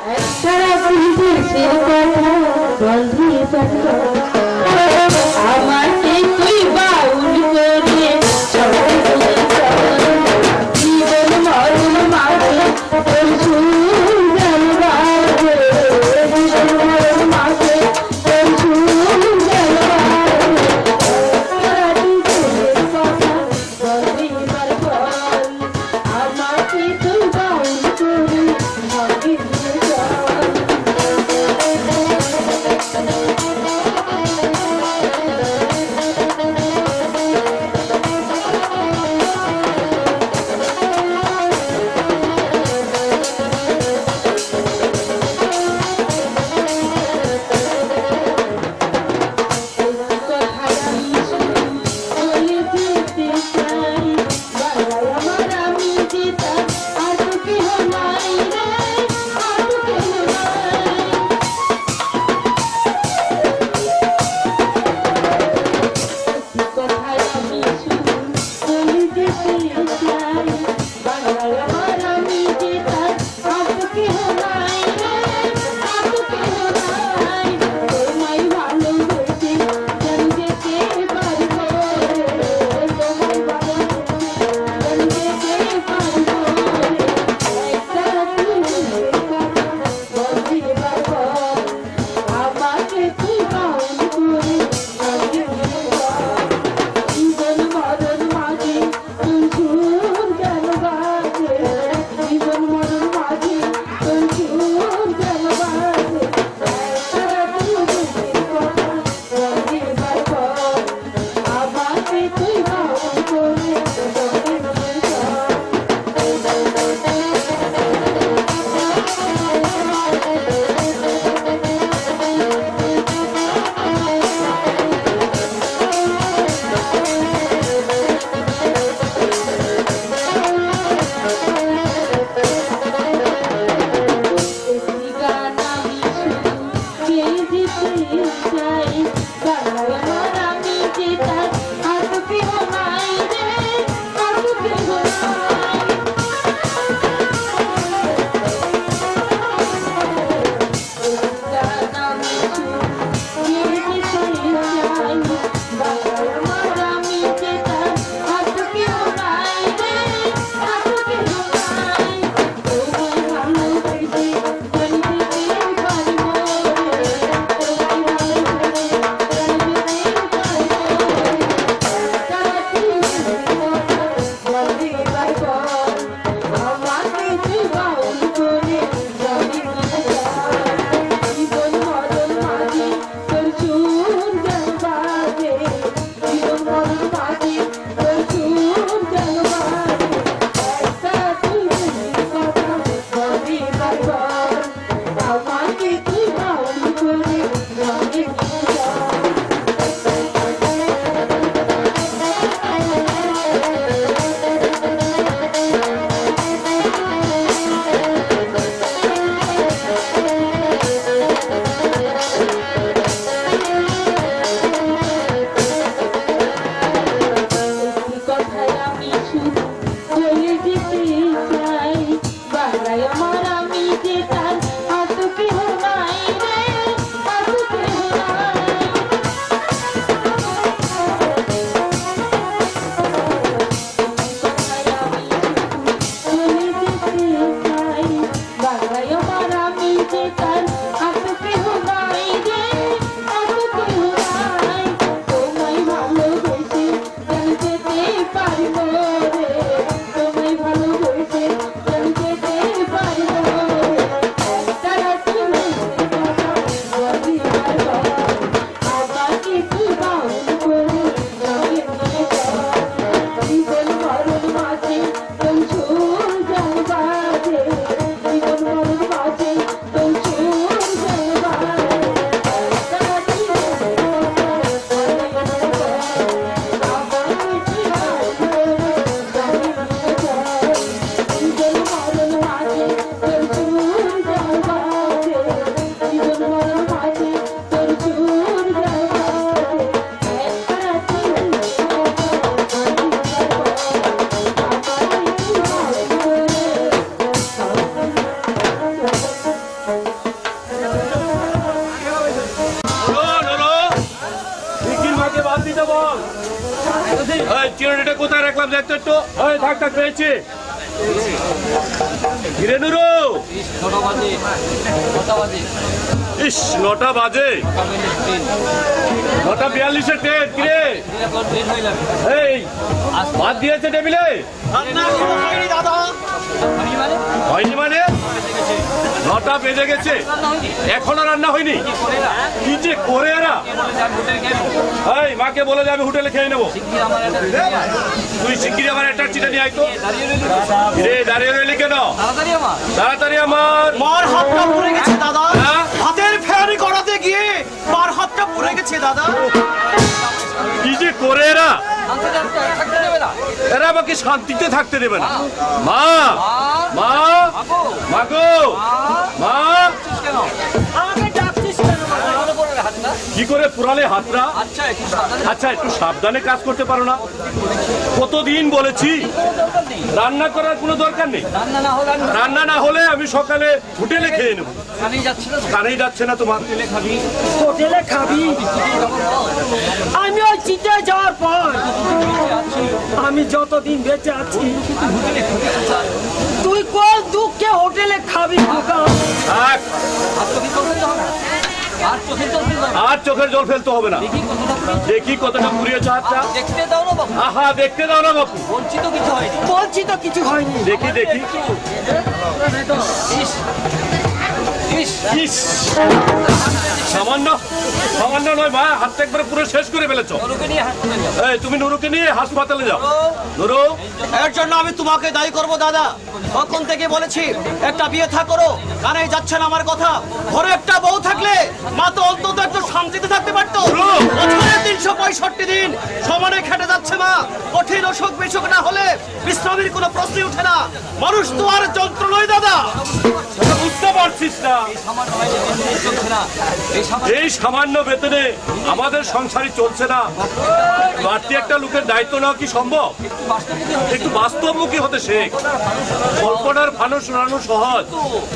সারা পৃথিবীর সে কথা বন্ধি আমাকে তুই বাউল করে জীবন মরণ মাঝে তোর সুন্দর বাজে জীবন মরণ মাঝে তোর সুন্দর কথা বন্ধি আমাকে তুই বাউল করে ভাগি চিরুনিটা কোথায় রাখলাম দেখতো একটু। থাক থাক পেয়েছি। কিরে নুরু, ইস 9টা বাজে, 9:42 ট্রেন। কিরে এই ভাত দিয়েছে টেবিলে? হয়নি মানে? 9টা বেজে গেছে, এখনো রান্না হয়নি? কি যে করে এরা। এই মাকে বলে যাবে হোটেলে খেয়ে নেবো। তুই শিগগিরি আমার একটা চিঠি নিয়ে আয় তো। রে দাঁড়িয়ে রইলি কেন? তাড়াতাড়ি আমার। মার হাতটা পুড়ে গেছে দাদা, হাতের ফেয়ারি করাতে গিয়ে মার হাতটা পুড়ে গেছে দাদা। কি যে করে এরা, এরা আমাকে শান্তিতে থাকতে দেবে না। মা মা মা গো মা, কি করে পুরালে হাতটা? আচ্ছা একটু সাবধানে কাজ করতে পারো না? কতদিন বলেছি রান্না করার কোনো দরকার নেই। রান্না না হলে আমি সকালে হোটেলে খেয়ে নেবো। কানেই যাচ্ছে না তোমার? হোটেলে খাবি? আমি ওই চিটে যাওয়ার পর আমি যতদিন বেঁচে আছি তুই কোন দুঃখে হোটেলে খাবি? থাক, আর চোখের জল ফেলতে হবে না। দেখি কতটা পুড়িয়েছে হাতটা। আহা দেখতে দাও না বাপু। বলছি তো কিছু হয়নি। দেখি দেখি। ইস, সামান্য সামান্য নয় মা, হাতটা একবার পুরো শেষ করে ফেলেছো। এই তুমি নুরুকে নিয়ে হাসপাতালে যাও। নুরু, এর জন্য আমি তোমাকে দায়ী করব দাদা। তখন থেকে বলেছি একটা বিয়ে থা করো, কানে যাচ্ছে না আমার কথা। ঘরে একটা বউ থাকলে মা তো অন্তত একটু শান্তিতে থাকতে পারতো। বছরে 365 দিন সমানে খেটে যাচ্ছে মা। কঠিন অসুখ বিসুখ না হলে বিশ্রামের কোনো প্রশ্নই উঠে না। মানুষ তো আর যন্ত্র নয় দাদা। বুঝতে পারছিস না? এই সামান্য বেতনে আমাদের সংসারই চলছে না। বাড়তি একটা লোকের দায়িত্ব নেওয়া কি সম্ভব? একটু বাস্তবমুখী হতে শেখ। কল্পনার ফানুস উড়ানো সহজ,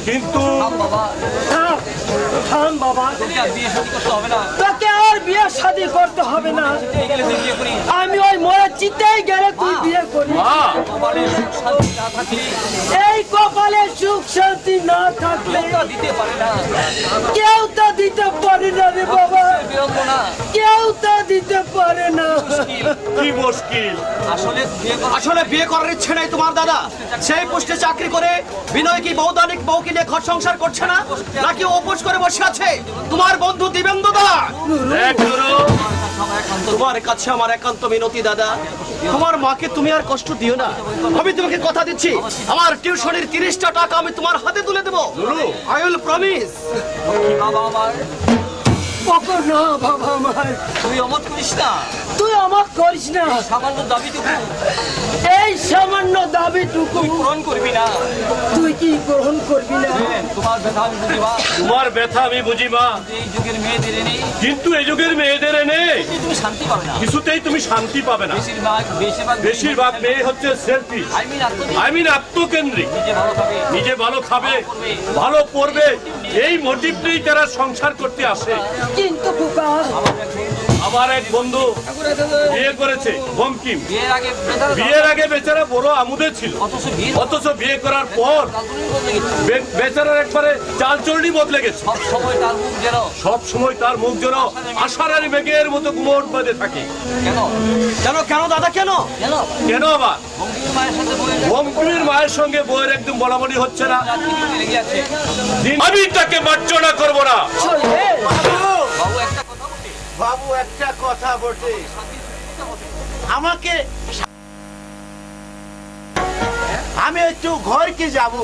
কিন্তু থাম বাবা, তোকে আর বিয়ে শাদী করতে হবে না। আমি ওই মরে চিতেই গেলে তুই বিয়ে করবি। এই কপালে সুখ শান্তি না থাকলে কেউ তো দিতে পারে না রে বাবা, কেউ তো দিতে পারে না। কি মুশকিল। আসলে বিয়ে করার ইচ্ছে নাই তোমার দাদা। সেই পোস্টে চাকরি করে বিনয় কি বৌদানিক বউকে নিয়ে ঘর সংসার করছে না, নাকি উপোস করে বসে আছে তোমার বন্ধু দিবেন্দ্র দা? তোমার কাছে আমার একান্ত মিনতি দাদা, তোমার মাকে তুমি আর কষ্ট দিও না। আমি তোমাকে কথা দিচ্ছি, আমার টিউশনের 30টা টাকা আমি তোমার হাতে তুলে দেবো। I will promise. না বাবা আমার, তুই অমত করিস না, তুই অমত করিস না। সামান্য দাবিটুকু, এই সামান্য দাবিটুকু পূরণ করবি না। তুই কি গ্রহণ করবি না? তোমার ব্যথা আমি বুঝি মা, তোমার ব্যথা আমি বুঝি মা, এই যুগের মেয়েদের এনে কিন্তু এই যুগের মেয়েদের এনে তুমি শান্তি পাবে না। কিছুতেই তুমি শান্তি পাবে না। বেশিরভাগ মেয়ে হচ্ছে সেলফিশ, আই মিন আত্মকেন্দ্রিক। নিজে ভালো খাবে, ভালো পড়বে, এই মোটিভ নিয়েই তারা সংসার করতে আসে। কিন্তু খোকা, আমার এক বন্ধু বিয়ে করেছে বঙ্কিম। বিয়ের আগে বেচারা বড় আমুদে ছিল, অথচ বিয়ে করার পর বেচারার একবারে চালচলনি বদলে গেছে। সব সময় তার মুখ যেন আষাঢ়ের মেঘের মতো গুমট বেঁধে থাকে। কেন কেন দাদা, কেন কেন আবার? বঙ্কিমের মায়ের সঙ্গে বইয়ের একদম বলাবলি হচ্ছে না। আমি তাকে মার্জনা করবো না। বাবু একটা কথা বলতে, আমাকে আমি একটু ঘরকে যাবো।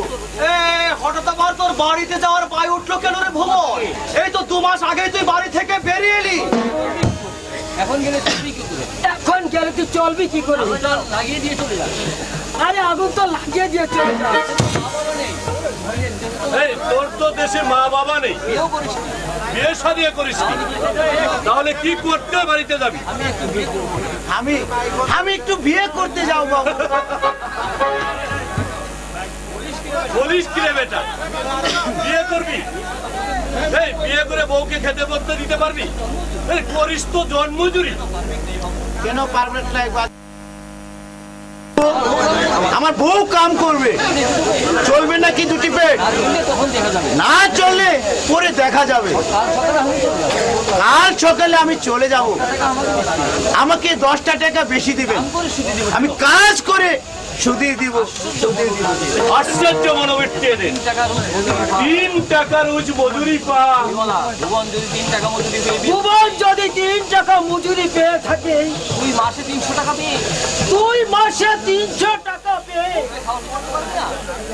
হঠাৎ আবার তোর বাড়িতে যাওয়ার পায় উঠলো কেন রে ভুবন? এই তো 2 মাস আগে তুই বাড়ি থেকে বেরিয়ে এলি। এখন গেলে তুই চলবি কি করে? লাগিয়ে দিয়ে চলে যা। আরে আগুন তো লাগিয়ে দিয়ে চলে যা। এই তোর তো দেশে মা বাবা নেই, বিয়ে শাদী করিস নি, তাহলে কি করতে বাড়িতে যাবি? আমি একটু বিয়ে করতে যাও বাবু। বলিস কি রে বেটা, বিয়ে করবি? এই বিয়ে করে বউকে খেতে পড়তে দিতে পারবি? করিস তো জন্মজুরি। কেন পারবেন না? আমার বউ কাম করবে, চলবে নাকি দুটি পেট? না চললে পরে দেখা যাবে। কাল সকালে আমি চলে যাব, আমাকে 10টা টাকা বেশি দিবেন, আমি কাজ করে সুদিয়ে দিব। আশ্চর্য মনোবৃত্তি এদের। 3 টাকা রোজ মজুরি পা। ভুবন যদি 3 টাকা মজুরি পেয়ে থাকে, তুই মাসে 300 টাকা পেয়ে তুই মাসে 300 টাকা পেয়ে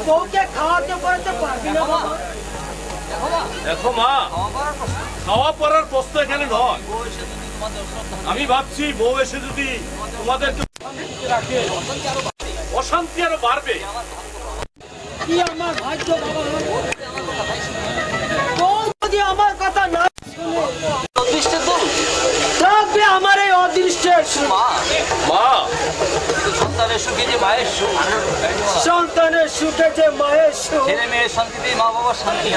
বউকে খাওয়াতে পড়াতে পারবি না বাবা? দেখো মা, খাওয়া পড়ার প্রশ্ন এখানে নয়। আমি ভাবছি বউ এসে যদি তোমাদের রাখে, অশান্তি আরো বাড়বে। কি আমার ভাগ্য বাবা, বউ যদি আমার কথা না শুনে অদৃষ্টের দোষ। থাকবে আমার এই অদৃষ্টের সুখ। মা, সন্তানের সুখে যে মায়ের সুখ, সন্তানের সুখে যে মায়ের সুখ, ছেলে মেয়ের শান্তিতে মা বাবার শান্তি।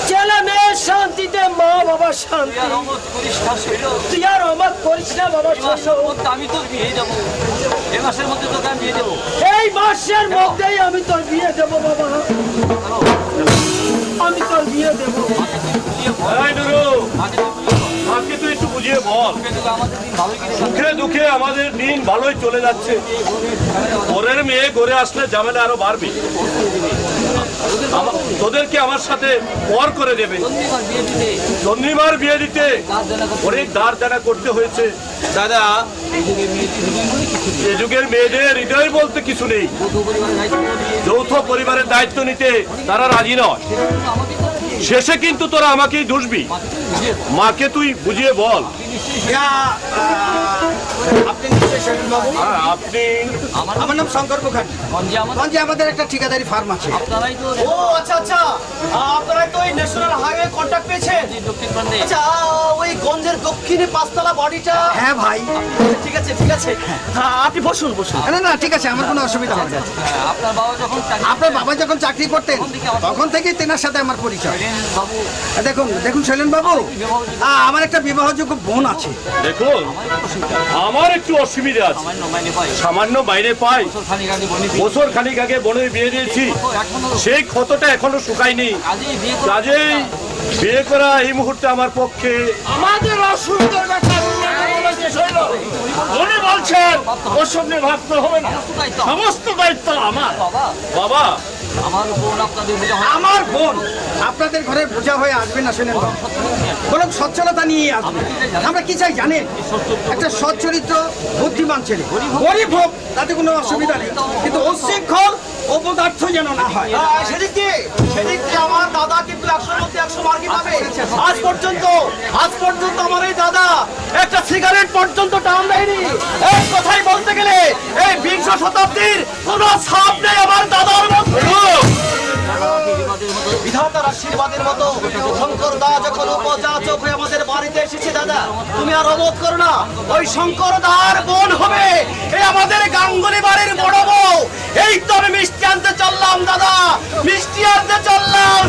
ছেলে মেয়ের শান্তিতে মা বাবার শান্তি। তুই আর অমত করিস না শৈল, তুই আর অবাক করিস না বাবা। এই মাসের মধ্যে আমি তোর বিয়ে দেবো, এই মাসের মধ্যে তোকে আমি বিয়ে দেবো। এই মাসের মধ্যেই আমি তোর বিয়ে দেবো বাবা, আমি তোর বিয়ে দেবো। এই নুরু, মাকে তুই একটু বুঝিয়ে বল। আমাদের দিন ভালোই কেটে যাবে। সুখে দুঃখে আমাদের দিন ভালোই চলে যাচ্ছে। ঘরের মেয়ে ঘরে আসলে ঝামেলা আরো বাড়বে। তোদেরকে আমার সাথে পর করে দেবে। চন্দ্রিমার বিয়ে দিতে অনেক ধার দেনা করতে হয়েছে দাদা। এ যুগের মেয়েদের হৃদয় বলতে কিছু নেই। যৌথ পরিবারের দায়িত্ব নিতে তারা রাজি নয়। শেষে কিন্তু তোরা আমাকেই দুষবি। মাকে তুই বুঝিয়ে বল। আপনি নিশ্চয়ই শৈলেন বাবু? হ্যাঁ, আপনি? আমার নাম শঙ্কর মুখার্জি। গঞ্জে আমাদের একটা ঠিকাদারি ফার্ম আছে। আপনারাই তো ও আচ্ছা আচ্ছা, আপনারা তো ওই ন্যাশনাল হাইওয়ে কন্ট্রাক্ট পেয়েছেন। দক্ষিণ প্রান্তে। আচ্ছা, ওই গঞ্জের দক্ষিণে 5তলা বডিটা। হ্যাঁ ভাই, ঠিক আছে ঠিক আছে, আপনি বসুন বসুন। না না ঠিক আছে, আমার কোনো অসুবিধা হবে না। আপনার বাবা যখন আপনার বাবা যখন চাকরি করতেন তখন থেকেই তেনার সাথে আমার পরিচয়। বাবু দেখুন দেখুন শৈলেন বাবু, আমার একটা বিবাহযোগ্য বোন আছে। দেখুন, আমার একটু অসুবিধা আছে। সামান্য বাইরে পাই। বছর খানিক আগে বোনের বিয়ে দিয়েছি, সেই ক্ষতটা এখনো শুকায়নি। কাজেই বিয়ে করা এই মুহূর্তে আমার পক্ষে। আমাদের অসুবিধার কথা উনি বলছেন ওসব নিয়ে ভাবতে হবে না, সমস্ত দায়িত্ব আমার। বাবা, আমার বোন আপনাদের ঘরে বোঝা হয়ে আসবে না শোনেন বাবু, বরং সচ্ছলতা নিয়ে আসবে। আমরা কি চাই জানেন? একটা সচ্চরিত্র বুদ্ধিমান ছেলে, গরিব হোক তাতে কোনো অসুবিধা নেই, কিন্তু উচ্ছৃঙ্খল অপদার্থ যেন না হয়। সেদিক দিয়ে আমার দাদা কিন্তু 100-র মধ্যে 100 মার্কই পাবে। আজ পর্যন্ত আমার এই দাদা একটা সিগারেট পর্যন্ত টান দেয়নি। এই কথাই বলতে গেলে এই 20 শতাব্দীর কোন ছাপ নেই আমার দাদার মধ্যে। বিধাতার আশীর্বাদের মতো শঙ্কর দা যখন উপযাচক হয়ে আমাদের বাড়িতে এসেছে, দাদা তুমি আর অবোধ করো না, ওই শঙ্কর দার বোন হবে এই আমাদের গাঙ্গুলি বাড়ির বড় বউ। এই তো আমি মিষ্টি আনতে চললাম দাদা, মিষ্টি আনতে চললাম।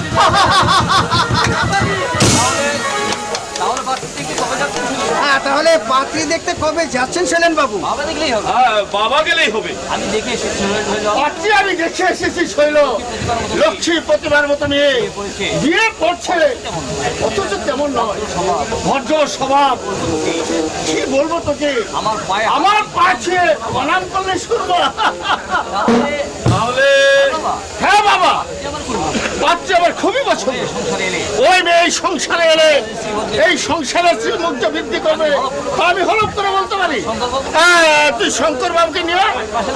তাহলে পাত্রী দেখতে কবে যাচ্ছেন শৈলেন বাবু? বাবা গেলেই হবে। আমি দেখে এসেছি। পাত্রী আমি দেখে এসেছি শৈল, লক্ষ্মী প্রতিমার মতো মেয়ে, বিয়ে করছে অথচ তেমন নয়, ভদ্র স্বভাব। কি বলবো তোকে, আমার পাছে প্রণাম করলে শুনবো। তাহলে হ্যাঁ বাবা, পাত্রী আমার খুবই পছন্দ। ওই মেয়ে এই সংসারে এলে এই সংসারের শ্রীমুগ্ধ বৃদ্ধি করবে, আমি হলফ করে বলতে পারি। তুই শঙ্কর বাবুকে নিয়ে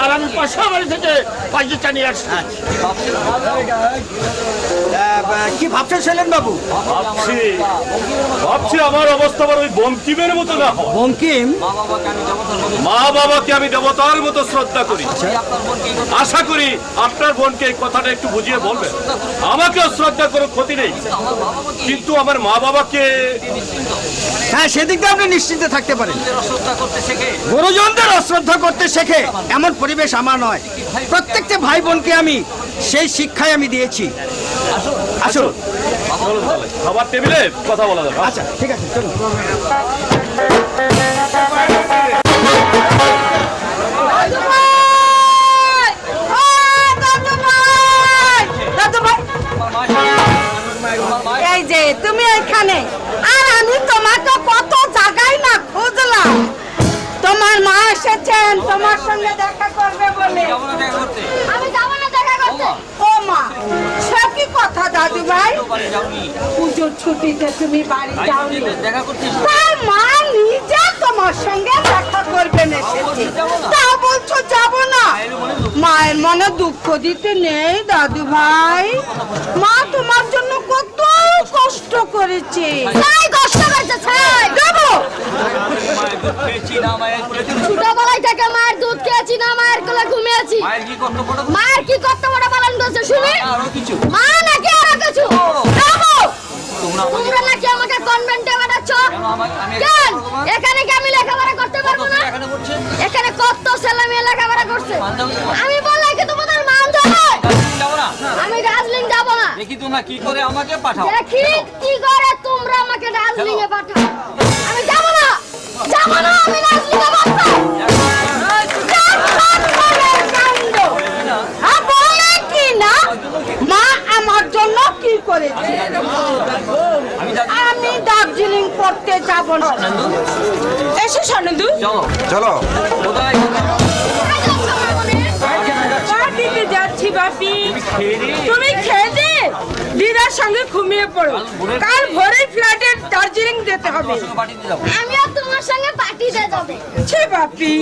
আর আমি পাশা বাড়ি থেকে পাঁচটা নিয়ে আসছি। কি ভাবছেন শৈলেন বাবু? ভাবছি আমার অবস্থা আবার ওই বঙ্কিমের মতো না হয়। বঙ্কিম? মা বাবাকে আমি দেবতার মতো শ্রদ্ধা করি। আশা করি আপনার বোনকে এই কথাটা একটু বুঝিয়ে বলবেন। আমাকেও শ্রদ্ধা করে ক্ষতি নেই, কিন্তু আমার মা বাবাকে। হ্যাঁ, সেদিকে আপনি নিশ্চিন্তে থাকতে পারেন। গুরুজনদের অশ্রদ্ধা করতে শেখে এমন পরিবেশ আমার নয়। প্রত্যেকটা ভাই বোনকে আমি সেই শিক্ষায় আমি দিয়েছি। আসুন চলুন তাহলে খাবার টেবিলে কথা বলা যাবে। আচ্ছা ঠিক আছে, চলুন। সঙ্গে দেখা করবে বলে। যাবো না দেখা করতে। আমি যাবো না দেখা করতে। ও মা, সে কি কথা দাদু ভাই? বাড়ি যাওনি। পুজোর ছুটিতে তুমি বাড়ি যাওনি। দেখা করতে তার মা নিজে তোমার সঙ্গে দেখা করবেন এসেছে, তা বলছো যাবো না? মায়ের মনে দুঃখ দিতে নেই দাদু ভাই। মা তোমার জন্য কত কষ্ট করেছে। তাই কষ্ট করেছে, তাই দেবো। মায়ের দুধ খেয়েছি না মায়ের কোলে চলেছি। ছোটবেলায় থেকে মায়ের দুধ খেয়েছি না মায়ের কোলে ঘুমিয়েছি। মায়ের কি কর্তব্য? মায়ের কি কর্তব্য পালন করছে শুনি? আরো কিছু। মা নাকি আরো কিছু? দেবো। তোমরা তোমরা নাকি আমাকে কনভেন্টে পাঠাচ্ছ? আমি কেন? এখানে কি আমি লেখাপড়া করতে পারবো না? এখানে করছে এখানে কত ছেলে মেয়ে লেখাপড়া করছে। আমি বললাম কি তোমাদের মান যাবে? যাবো না। আমি দার্জিলিং যাব না। দেখি তোমরা কি করে আমাকে পাঠাও। দেখি কি করে তোমরা আমাকে দার্জিলিং এ পাঠাও। আমি যাব না, যাব না, আমি দার্জিলিং এ পাঠাও। বলে কি না মা আমার জন্য কি করেছে? আমি দার্জিলিং পড়তে যাব না। এসে সানন্দু চলো চলো। কোথায়? পার্টিতে যাচ্ছি বাপি। খেয়ে রে। তুমি খেয়ে দিদার সঙ্গে ঘুমিয়ে পড়ো, কাল ভোরে ফ্লাইটে দার্জিলিং যেতে হবে। পাঠিয়ে যাবো। আমিও তোমার সঙ্গে পার্টিতে যাব। ছি বাপি,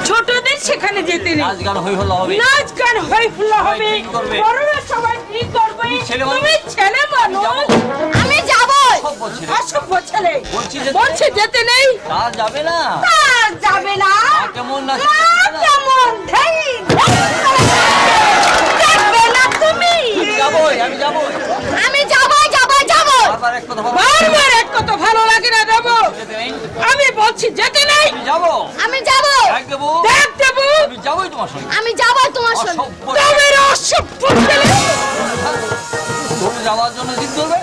ছোটদের সেখানে যেতে নেই। নাচ গান হই হলো হবে। নাচ গান হই ফুলা হবে, কি করবে? বড়রা সবাই কি করবে? ছেলে মানুষ। তুমি ছেলে মানুষ। আমি যাব। সব বলছি রে। অসভ্য ছেলে। বলছি যেতে- বলছি যেতে নেই। তা যাবে না। আর যাবে না। কেমন নাচ? কেমন ধেই দেখবে না তুমি? যাবোই, আমি যাবোই। আমি যাবই যাবই যাবই। বারবার এক কথা বলো। বারবার এক কথা ভালো লাগে না দেবো। যেতে নেই। আমি বলছি যেতে নেই। আমি যাবো। আমি যাব। এক দেবো। দেখ দেবো। আমি যাবোই তোমার সঙ্গে। আমি যাবই তোমার সঙ্গে। অসভ্য। তবে অসভ্য ছেলে। তুমি যাওয়ার জন্য জিদ করবে?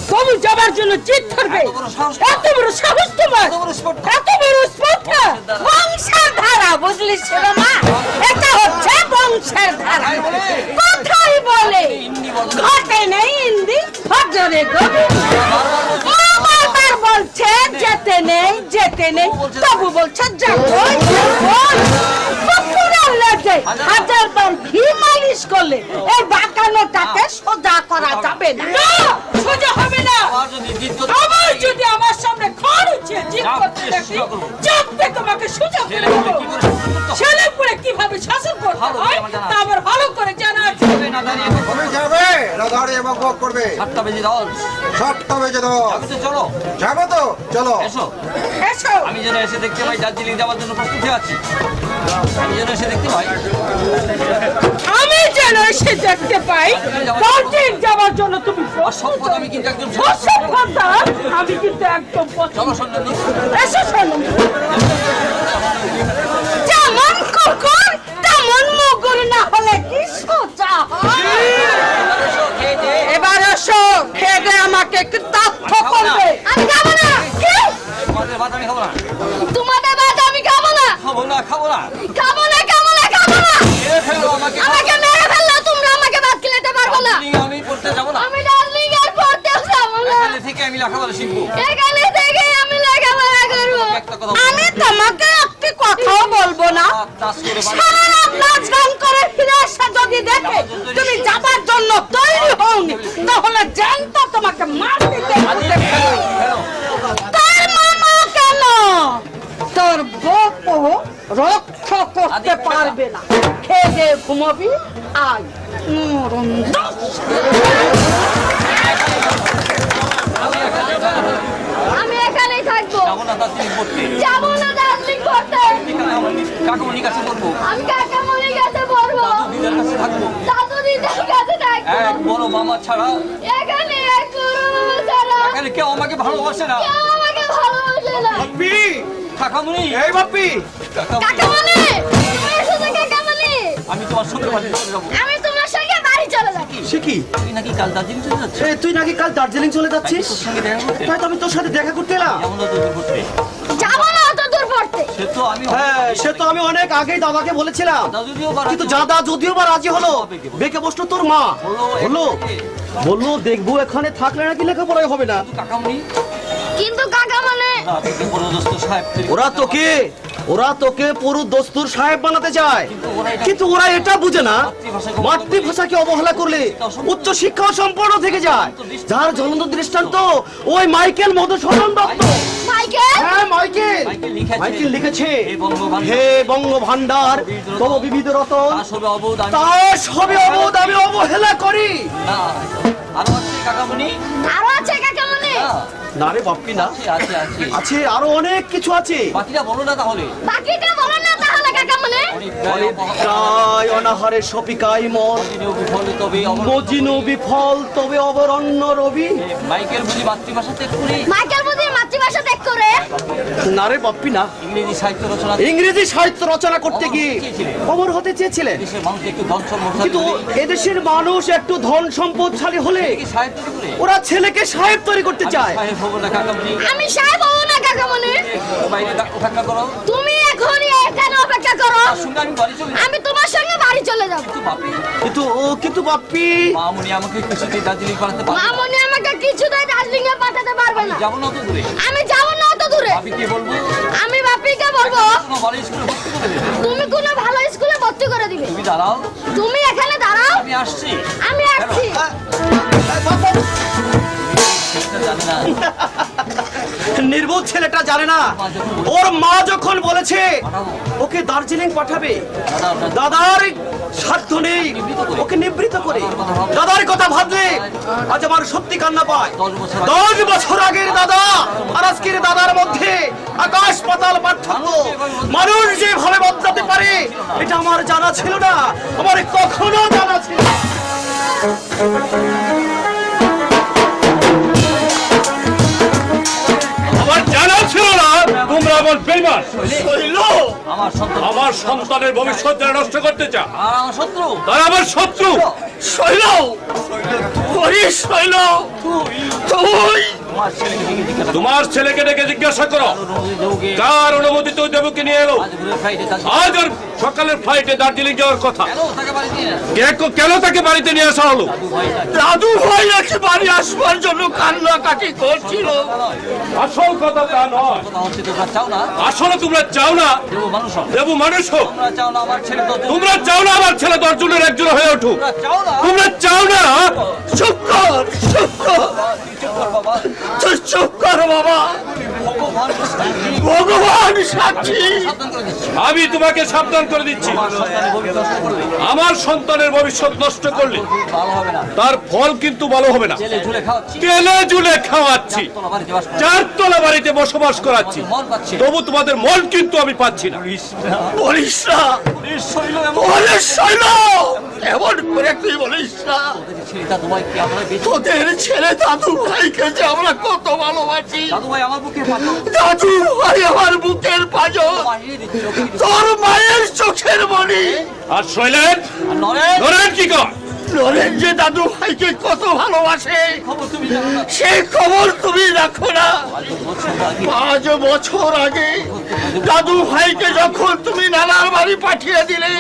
তুমি যাবার জন্য জিদ ধরবে। এত বড় সাহস? এত বড় সাহস তোমার? এত বড় স্পর্ধা? এত বড় স্পর্ধা? বংশের ধারা বুঝলি মা, এটা হচ্ছে বংশের ধারা। তাই বলে? কথাই বলে হিন্দি বলো। ঘটে নেই হিন্দি ফজরে গভীর। বারবার বলছি। মা বারবার বলছে যেতে নেই যেতে নেই, তবু বলছে যাবই যাবই। কুকুরের লেজে হাজার বার ঘি মালিশ করলে এই বাঁকানোটাকে সোজা করা যাবে না। সোজা হবে না। আবার যদি জিদ করতে- আবার যদি আমার সামনে খড় উঠিয়ে জিদ করতে দেখি, চাপতে তোমাকে সোজা করে ছেলে বলে দেবো। কি করে শাসন করতে হয়? ছেলে পুলে কিভাবে শাসন করতে ভালো করে হয় আমার জানা তা আমার ভালো করে জানা আছে। যাবে না দাঁড়িয়ে এখন। কবে যাবে? না দাঁড়িয়ে বক বক করবে। 7টা বেজে দশ। 7টা বেজে দাও। যাবে তো চলো। যাবে তো? চলো। এসো। এসো। আমি যেন এসে দেখতে পাই দার্জিলিং যাওয়ার জন্য প্রস্তুত হয়ে আছি। আমি যেন এসে দেখতে পাই। আমি যেন এসে দেখতে পাই দার্জিলিং যাওয়ার জন্য তুমি অসভ্য, আমি কিন্তু একদম অসভ্যতা। আমি কিন্তু একদম পছন্দ। চলো সন্ধ্যা এসো শোনো, যেমন কুকুর তেমন মুগুর না হলে কি সোজা হয়? এবার এসো, খেয়ে দে আমাকে একটু তথ্য করবে। আমি যাব না। কি? তোমাদের ভাত আমি খাবো না। তোমাদের বাদ আমি খাবো না। খাবো না, খাবো না। খাবো না, খাবো না, খাবো না। মেরে ফেলো আমাকে। আমাকে মেরে ফেললেও তোমরা আমাকে ভাত খেলাতে পারবো না। দার্জিলিং আমি পড়তে যাবো না। আমি দার্জিলিং এর পড়তে যাবো না। এখানে থেকে আমি লেখাপড়া শিখবো। এখানে থেকে আমি লেখাপড়া করবো। একটা কথা আমি তোমাকে একটি কথাও বলবো না। নাচ করে বাড়ি- সারা রাত নাচ গান করে ফিরে এসে যদি দেখে তুমি যাবার জন্য তৈরি হওনি, তাহলে জানতো তোমাকে মার দিতে হবে। ফেলো। তোর মামা কেন তোর বউকে রক্ষা করতে পারবে না। খেয়ে দে ঘুমাবি। আয় মরণ দোষ। আমি এখানেই থাকবো। যাবো না দার্জিলিং পড়তে। যাবো না দার্জিলিং পড়তে। এখানে আমার কাকুমনির কাছে করবো। আমি কাকামণির কাছে পড়বো। দিদার কাছে থাকবো। দাদু দিদার কাছে থাকবো। এক বড় মামা ছাড়া এখানে এক গরু ছাড়া এখানে কেউ আমাকে ভালোবাসে না। কেউ আমাকে ভালোবাসে না। বাপ্পি! কাকামনি, এই বাপ্পি! কাকামণি, তুমি এসেছো কাকামণি। আমি তোমার সঙ্গে বাড়ি চলে যাবো। আমি তোমার সঙ্গে বাড়ি চলে যাচ্ছি। সে কি? তুই নাকি কাল দার্জিলিং চলে যাচ্ছিস? এ, তুই নাকি কাল দার্জিলিং চলে যাচ্ছিস? তোর সঙ্গে দেখা করতে? তাই তো আমি তোর সাথে দেখা করতে এলাম। যেমন তো দূর করতে। যাবো না অত দূর পড়তে। সে তো আমি হ্যাঁ, সে তো আমি অনেক আগেই দাদাকে বলেছিলাম, দাদা যদিও বা কিন্তু দাদা যদিও বা রাজি হলো, বেঁকে বসলো তোর মা। হলো, বললো দেখবো এখানে থাকলে নাকি লেখাপড়াই হবে না। কাকামনি কিন্তু কাকামণি, না থেকে বড় দোস্ত সাহেব তৈরি ওরা তোকে ওরা তোকে পুরো দস্তুর সাহেব বানাতে চায়, কিন্তু ওরা এটা বুঝে না মাতৃভাষাকে অবহেলা করলে উচ্চ শিক্ষা সম্পন্ন থেকে যায়। যার জ্বলন্ত দৃষ্টান্ত ওই মাইকেল মধুসূদন দত্ত। মাইকেল, হ্যাঁ মাইকেল, মাইকেল লিখেছে, হে বঙ্গ ভান্ডার তব বিবিধ রতন, তার সবে অবোধ আমি অবহেলা করি। আরো আছে কাকামণি, আরো আছে কাকামণি। না রে বাপ্পি না, আছে আছে আছে আরো অনেক কিছু আছে। বাকিটা বলো না তাহলে। বাকিটা বলো না তাহলে কাকামণি। প্রায় অনাহারে সপিকাই মন, মজিনো বিফল তবে অবরণ্য রবি। মাইকেল বুঝি মাতৃভাষা ত্যাগ করে, মাইকেল বুঝি মাতৃভাষা ত্যাগ করে না রে বাপ্পি না, ইংরেজি সাহিত্য রচনা, ইংরেজি সাহিত্য রচনা করতে গিয়ে অমর হতে চেয়েছিলেন। দেশের মানুষ একটু ধন সম্পদ, কিন্তু এদেশের মানুষ একটু ধন সম্পদশালী হলে কি সাহিত্য করে ওরা ছেলেকে সাহেব তৈরি করতে চায়। সাহেব হবো না কাকামণি, আমি সাহেব হব না কাকামণি। বাইরে অপেক্ষা করো, তুমি এখনই এখানে অপেক্ষা করো, তার সঙ্গে আমি বাড়ি চলে আমি তোমার সঙ্গে বাড়ি চলে যাব। বাপি কিন্তু বাপ্পি, মামুনি আমাকে কিছুতেই দার্জিলিং পাঠাতে পারবে না। মামুনি আমাকে কিছুতেই দার্জিলিং এ পাঠাতে পারবে না। যাবো না তো দূরে, আমি যাব না অত দূরে। বাপি কি বলবো, আমি বাপিকে বলবো কোনো ভালো স্কুলে ভর্তি করে দেবে। তুমি কোনো ভালো স্কুলে ভর্তি করে দিবে। তুমি দাঁড়াও, তুমি এখানে দাঁড়াও, আমি আসছি। আমি আসছি। জানি না নির্বোধ ছেলেটা জানে না ওর মা যখন বলেছে ওকে দার্জিলিং পাঠাবে, দাদার সাধ্য নেই ওকে নিবৃত্ত করে। দাদার কথা ভাবলে আজ আমার সত্যি কান্না পায়। 10 বছর আগের দাদা আর আজকের দাদার মধ্যে আকাশ পাতাল পার্থক্য। মানুষ যেভাবে বদলাতে পারে এটা আমার জানা ছিল না, আমার কখনো জানা ছিল না। আমার জানা ছিল না তোমরা আমার বেঈমান। আমার সন্তানের ভবিষ্যৎ যারা নষ্ট করতে চাও আর আমার শত্রু, তারা আমার শত্রু। শৈল, শৈল, তুই আমার ছেলেকে দিকে দিকে তোমার ছেলেকে ডেকে জিজ্ঞাসা করো দেবকে কার অনুমতিতে ওই দেবকে নিয়ে এলো। আজ ঘুরে ফ্লাইটে তার আজ ওর সকালের ফ্লাইটে দার্জিলিং যাওয়ার কথা, কেন তাকে বাড়ি দিয়ে কেন তাকে বাড়িতে নিয়ে আসা হলো? দাদু ভাই নাকি বাড়ি আসবার জন্য কান্নাকাটি করছিল। আসল কথা তা নয়, কথা হচ্ছে তোমরা চাও না আসলে তোমরা চাও না দেব মানুষ হোক। দেবু মানুষ হোক, তোমরা চাও না আমার ছেলে তো তোমরা চাও না আমার ছেলে 10 জনের একজন হয়ে উঠুক, তোমরা চাও না। তোমরা চাও না। চুপ কর, চুপ কর, চুপ কর বাবা, তুই চুপ কর বাবা। ভগবান সাক্ষী, ভগবান সাক্ষী, সাবধান করে দিচ্ছি। আমি তোমাকে সাবধান করে দিচ্ছি, আমার সন্তানের ভবিষ্যৎ নষ্ট করবে, আমার সন্তানের ভবিষ্যৎ নষ্ট করলে ভালো হবে না। তার ফল কিন্তু ভালো হবে না। জেলে ঝুলে খাওয়াচ্ছি, তেলে জুলে খাওয়াচ্ছি, তোলা বাড়িতে বাস করছি, 4 তলা বাড়িতে বসবাস করাচ্ছি, মন পাচ্ছি। তবু তোমাদের মন কিন্তু আমি পাচ্ছি না। বলিস না, শৈল বলিস শৈল, এমন করে তুই বলিস না। ছেলেটা তোমায় কি আমরা বেঁচে, তোদের ছেলে দাদু ভাইকে যে আমরা কত ভালোবাসি। দাদু ভাই আমার বুকে পাতো, দাদু ভাই আমার বুকের পাঁজর, বাহিয়ে দিচ্ছি লোকে। তোর মায়ের চোখের মণি। আর শৈলেন, আর নরেন, নরেন কি কর? নরেন যে দাদু ভাইকে কত ভালোবাসে খবর তুমি জানো না। সেই খবর তুমি রাখো না। আজ 5 বছর আগে বছর আগে দাদু ভাইকে যখন তুমি নানার বাড়ি পাঠিয়ে দিলে,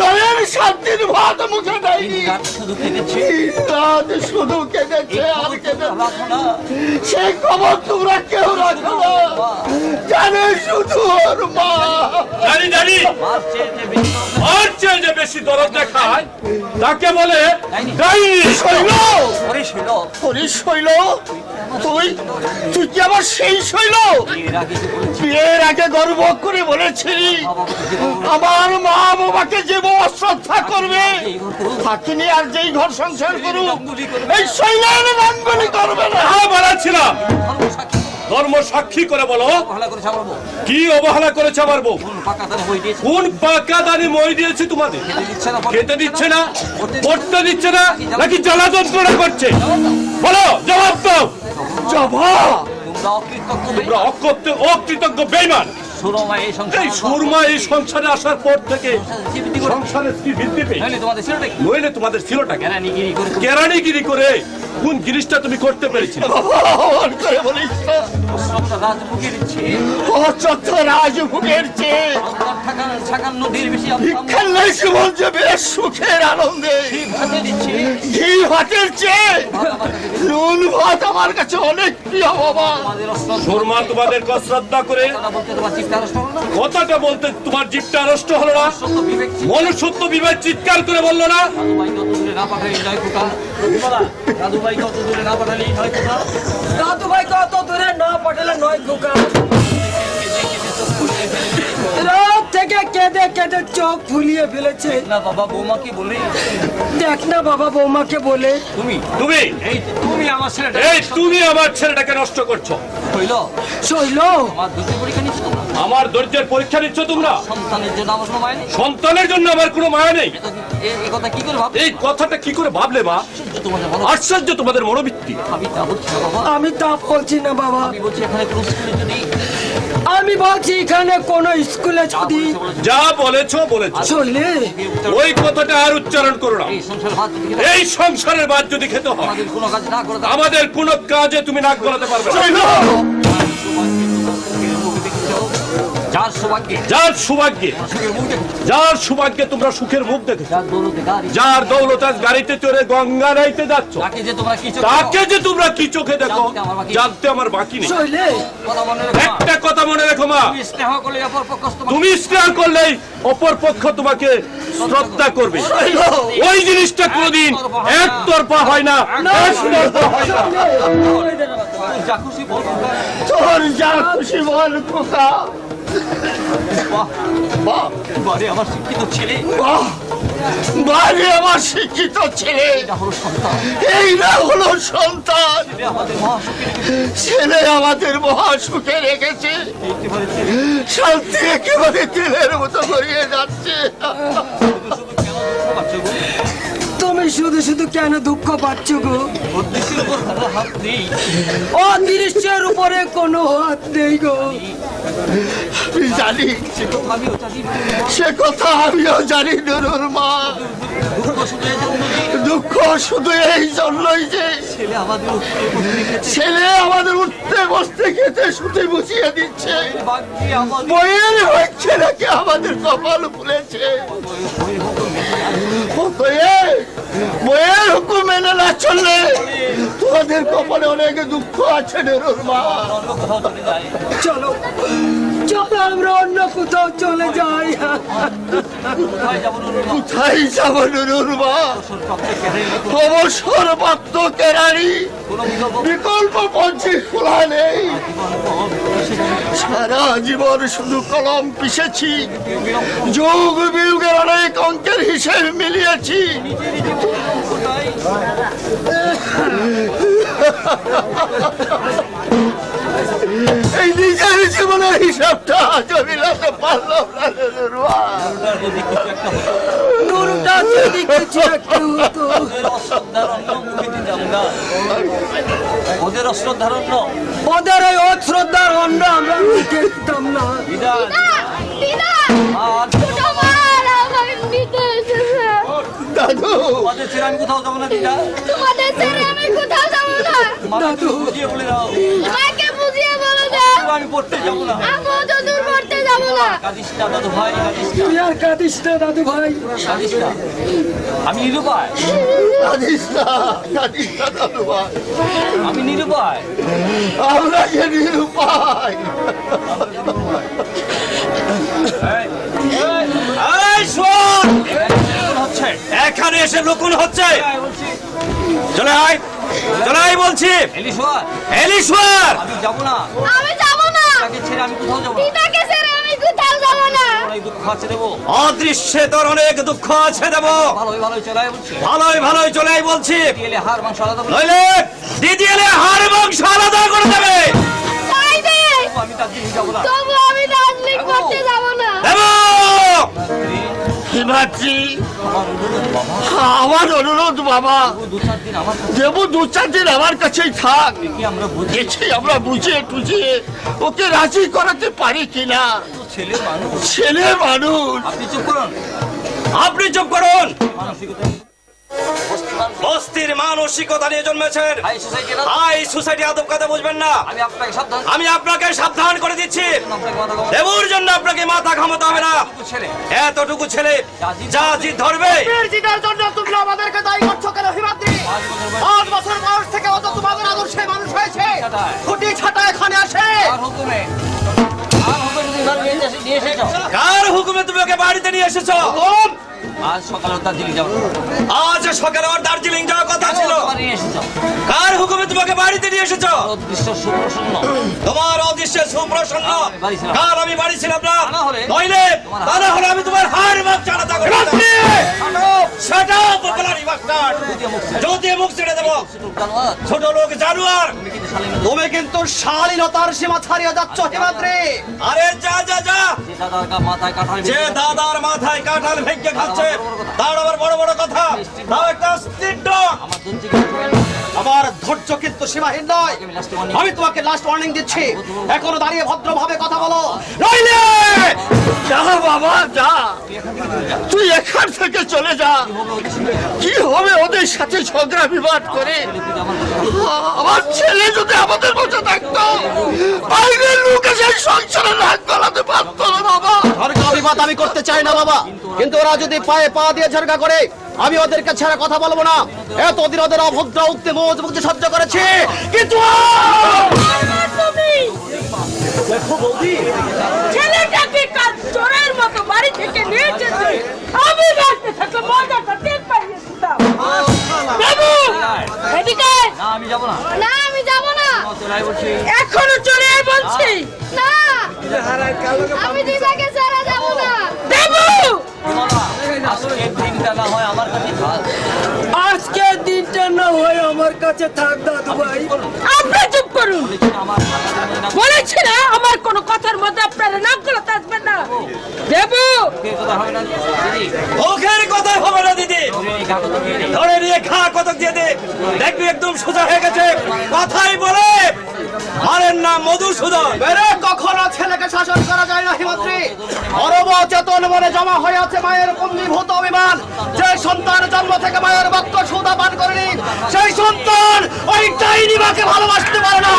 নরেন শান্তির ভাত মুখে দেয়নি, রাত শুধু কেঁদেছে, রাত শুধু কেঁদেছে আর খবর কেঁদেছে। তোমরা রাখো না। সেই খবর তোমরা কেউ রাখো না, জানে শুধু ওর মা। জানি জানি, মার চেয়ে যে বেশি আর চেয়ে যে বেশি দরদ দেখায় তাকে বলে ডাইনি। শৈল, করে শৈল, ওরে শৈল, তুই তুই কি আবার সেই শৈল? এর আগে যে বলেছি, বিয়ের আগে গর্ব করে বলেছিলি বাবাকে যে বলবো, আমার মা বাবাকে যে বউ শ্রদ্ধা করবে এই ঘর করুন, থাকিনি আর যেই ঘর সংসার করুক রঙ্গোলি করবে। এই শৈলের রঙ্গলি করবে না। হ্যাঁ বলেছিলাম, ধর্ম সাক্ষী, ধর্ম সাক্ষী করে বলো অবহেলা করেছে আমার বউ। কি অবহেলা করেছে আমার বউ? কোন পাকা তানে বই দিয়েছে, কোন পাকা দানি মই দিয়েছে তোমাদের? খেতে দিচ্ছে না, খেতে দিচ্ছে না, পড়তে দিচ্ছে না, নাকি জ্বালা যন্ত্রণা করছে? বলো, জবাব দাও। জবাব, তোমরা অকৃতজ্ঞ, তোমরা অকৃতজ্ঞ বেঈমান। সুরমা এই সংসার, এই সুরমা এই সংসারে আসার পর থেকে জীবিত করে, সংসারের স্ত্রী বৃদ্ধি পেয়ে, নইলে তোমাদের ছেলেটা কি নইলে তোমাদের ছিলটা কেন? কেরানিগিরি করে কেরানিগিরি করে কোন জিনিসটা তুমি করতে পেরেছিলে? ভগবান করে বলিস না। সবটা রাত বুকে দিচ্ছে, ও চত্ব রাজভোগের চেয়ে ছাকান নদীর বেশি ভিক্ষার নাই জীবন যে বেশ সুখের আনন্দে দিচ্ছি ঘি ভাতের চেয়ে নুন ভাত আমার কাছে অনেক প্রিয় বাবা। আমাদের সুরমা তোমাদের শ্রদ্ধা করে বলতে তোমার চিৎকার হলো না, কথাটা বলতে তোমার জিভটা নষ্ট হলো না? সত্য বিবেক মনুষ্যত্ব বিবেক চিৎকার করে বললো না? দাদুভাইকে অত দূরে না পাঠালি নয় কোথা, দাদুভাইকে অত দূরে না পাঠালে নয় খোকা। রাত থেকে কেঁদে কেঁদে চোখ ফুলিয়ে ফেলেছে। না বাবা বৌমাকে বলে, দেখ না বাবা বৌমাকে বলে, তুমি তুমি তুমি আমার ছেলেটা তুমি আমার ছেলেটাকে নষ্ট করছো। হইল শৈল আমার দুটি পরীক্ষা নিচ্ছ তোমরা, আমার ধৈর্যের পরীক্ষা নিচ্ছ তোমরা। সন্তানের জন্য আমার কোনো মায় নেই, সন্তানের জন্য আমার কোনো মায়া নেই। এই কথা কি করে ভাব, এই কথাটা কি করে ভাবলে মা? তোমাদের বলো। আশ্চর্য তোমাদের মনোবৃত্তি। আমি তা বলছি না বাবা, আমি তা বলছি না বাবা, আমি বলছি এখানে কোনো স্কুলে যদি আমি বলছি এখানে কোন স্কুলে যদি যা বলেছো বলেছো, চলে ওই কথাটা আর উচ্চারণ করো না। এই সংসার ভাত যদি খেতে এই সংসারের বাদ যদি খেতে হয়, আমাদের কোনো কাজ না করে আমাদের কোনো কাজে তুমি নাক গলাতে পারবে না। যার সৌভাগ্যে যার সৌভাগ্যে সুখের মুখ দেখো, যার সৌভাগ্যে তোমরা সুখের মুখ দেখেছো, যার দৌলতে গাড়ি, যার দৌলত আজ গাড়িতে চড়ে গঙ্গা নাইতে যাচ্ছ, তাকে যে তোমরা কিছু তাকে যে তোমরা কি চোখে দেখো জানতে আমার বাকি নেই। চলে কথা মনে রেখো, একটা কথা মনে রেখো মা, তুমি স্নেহ করলে অপর পক্ষ তুমি স্নেহ করলেই অপর পক্ষ তোমাকে শ্রদ্ধা করবে। ওই জিনিসটা কোনদিন একতরফা হয় না, একতরফা হয় না। যা খুশি বল। তোর যা খুশি বল খোকা। বাহ, বারে আমার শিক্ষিত ছেলে, বাহ, বাড়ি আমার শিক্ষিত ছেলে, এটা হলো সন্তান, এই না হলো সন্তান। এটা আমাদের মহাসুখের ছেলে আমাদের মহা সুখে রেখেছে, একেবারে শান্তি একেবারে তেলের মতো গড়িয়ে যাচ্ছে। তুমি শুধু শুধু কেন দুঃখ পাচ্ছ গো? উদ্দেশ্যের উপর ভালো হাত নেই, অদৃশ্যের উপরে কোনো হাত নেই গো। আমি জানি, সে কথা আমিও জানি, সে কথা আমিও জানি নুরুর মা। দুঃখ শুনে যে উন্নতি, দুঃখ শুধু এই জন্যই যে ছেলে আমাদের উত্তরে বসে রেখেছে, ছেলে আমাদের উঠতে বসতে খেতে শুতে বুঝিয়ে দিচ্ছে। ভাগ্যে আমাদের বইয়ের হচ্ছে নাকি আমাদের কপাল ফুলেছে। বইয়ের হুকুম মেনে না চললে তোমাদের কপালে অনেক দুঃখ আছে নুরুর মা। অন্য কোথাও চলে যায়, চলো চলো আমরা অন্য কোথাও চলে যাই। কোথায় যাবো নুরুর মা? কোথায় যাব নুরুর মা? পক্ষে কেড়ে নিল, অবসর প্রাপ্ত কেরানি কোনো বিকল্প বিকল্প পঞ্চে খোলা নেই। জীবন কম, সারা জীবন শুধু কলম পিষেছি, বিলম্ব যুগ বিয়োগের অনেক অঙ্কের হিসেব মিলিয়েছি। কোথায় এই নিজের জীবনের হিসাবটা আজ মিলাতে পারলাম না নুরুর মা। যদি কিছু একটা হতো, নুরুটা যদি কিছু একটু হতো। ওদের অশ্রদ্ধার অন্য মুখে দিতাম না, ওদের অশ্রদ্ধার অন্য ওদের ওই অশ্রদ্ধার অন্ন আমরা মুখে দিতাম না। বিধান আর তোমার আমার নিতে এসেছে। দাদু, তোমাদের ছেড়ে আমি কোথাও যাবো না দিদা, তোমাদের ছেড়ে আমি কোথাও যাবো না। মাকে বুঝিয়ে বলে দাও, মাকে বুঝিয়ে বলে দাও, আমি পড়তে যাবো না, আমিও তো দূর পড়তে যাবো না। কাঁদিস না দাদু ভাই, কাঁদিস না, তুই আর কাঁদিস না দাদু ভাই। কাঁদিস না, আমি নিরুপায়, কাঁদিস না, কাঁদিস না দাদু ভাই। আমি নিরুপায়, আমরা যে নিরুপায়। এই শোন, হচ্ছে এখানে এসে লুকুন হচ্ছে। বলছি চলে আয়, চলে আয় বলছি। এলিশোয়ার, এলিশ্বর, আমি যাবো না, আমি যাবো না, তাকে ছেড়ে আমি কোথাও যাবো না, পিতাকে ছেড়ে আমি কোথাও যাবো না। অনেক দুঃখ আছে দেবো, অদৃশ্যে তোর অনেক দুঃখ আছে দেব। ভালোই ভালোই চলে আয় বলছি, ভালোই ভালোই চলে আয় বলছি, এলে হার মাংস আলাদা বলে নইলে দিদি এলে হাড় বংশ আলাদা করে দেবে। তাই দে, আমি তার দিন যাবো না, তবু আমি দার্জিলিং পড়তে যাবো না। দেব। হিমাদ্রি, আমার অনুরোধ বাবা, আমার অনুরোধ বাবা, দু চার দিন আমার কাছে দেবু দু চার দিন আমার কাছেই থাক। কি আমরা বুঝি, দেখি আমরা বুঝিয়ে টুঝিয়ে ওকে রাজি করাতে পারি কিনা। তো ছেলে মানুষ, ছেলে মানুষ। আপনি চুপ করুন, আপনি চুপ করুন। মানসিকতা বস্তির মানসিকতা নিয়ে জন্মেছেন। হাই সোসাইটি আদব কথা বুঝবেন না। আমি আপনাকে সাবধান করে দিচ্ছি, দেবুর জন্য আপনাকে মাথা ঘামাতে হবে না। এতটুকু ছেলে যা জিদ ধরবে। জিদের জন্য তুমি আমাদেরকে দায়ী করছো কেন হিমাদ্রি? 5 বছর বয়স থেকে অত তোমাদের আদর্শে মানুষ হয়েছে, খুঁটি ছাটা এখানে আসে। কার হুকুমে তুমি ওকে বাড়িতে নিয়ে এসেছো? আজ সকালে দার্জিলিং যাবো। আজ সকালে ওর দার্জিলিং যাওয়ার কথা ছিল। কার হুকুমে তোমাকে বাড়িতে নিয়ে এসেছো? তোমার অদৃশ্যে সুপ্রসন্ন। কাল আমি বাড়ি ছিলাম না, নইলে তা না হলে আমি তোমার হাড় মুখ চালাতে যদি মুখ ছেড়ে দেবো। ছোট লোক জানোয়ার, তুমি কিন্তু শালীনতার সীমা ছাড়িয়ে যাচ্ছ হিমাদ্রি। আরে যা যা যা, যে দাদার মাথায় কাঁঠাল ভেঙে খাচ্ছে তার আবার বড় বড় কথা, তাও একটা স্ত্রীর। আমার ধৈর্য কিন্তু সীমাহীন নয়। আমি তোমাকে লাস্ট ওয়ার্নিং দিচ্ছি, এখনো দাঁড়িয়ে ভদ্রভাবে কথা বলো, নইলে যা বাবা যা, তুই এখান থেকে চলে যা। কি হবে ওদের সাথে ঝগড়া বিবাদ করে? আমার ছেলে যদি আমাদের মতো থাকতো, বাইরের লোক এসে সংসারে নাক গলাতে পারতো না বাবা। ঝগড়া বিবাদ আমি করতে চাই না বাবা, কিন্তু ওরা যদি পায়ে পা দিয়ে ঝগড়া করে আমি ওদেরকে ছেড়ে কথা বলবো না। এতদিন ওদের অভদ্র উক্তি মৌজ মুক্তি সহ্য করেছি, কিন্তু দেখো বৌদি, ছেলেটাকে কাল চোরের মতো বাড়ি থেকে নিয়ে যেতে আমি বাড়তে থাকলে মজাটা টের পাইয়েছিলাম। বাবু এদিকে। না আমি যাবো না। না আমি যাব না। এখনো চলে আয় বলছি। না আমি দিদাকে ছাড়া যাব না। বাবু আজকের দিনটা না হয় আমার কাছে থাক। আজকের দিনটা না হয় আমার কাছে থাক দাদু ভাই। আপনি চুপ করুন। আমার বলেছি না আমার কোনো কথার মধ্যে আপনারা নাক গলাতে আসবেন না। দেবু কথা হবে না দিদি। ওখের কথা হবে না দিদি। ধরে নিয়ে খা কতক দিয়ে দে, দেখবি একদম সোজা হয়ে গেছে। কথাই বলে মারের নাম মধুসূদন। বেরে কখনো ছেলেকে শাসন করা যায় না হিমাদ্রি। অরবচেতন মনে জমা হয়ে আছে মায়ের পুঞ্জীভূত অভিমান। যে সন্তান জন্ম থেকে মায়ের বাক্য সুধা পান করেনি, সেই সন্তান ওই ডাইনি মাকে ভালোবাসতে পারে না।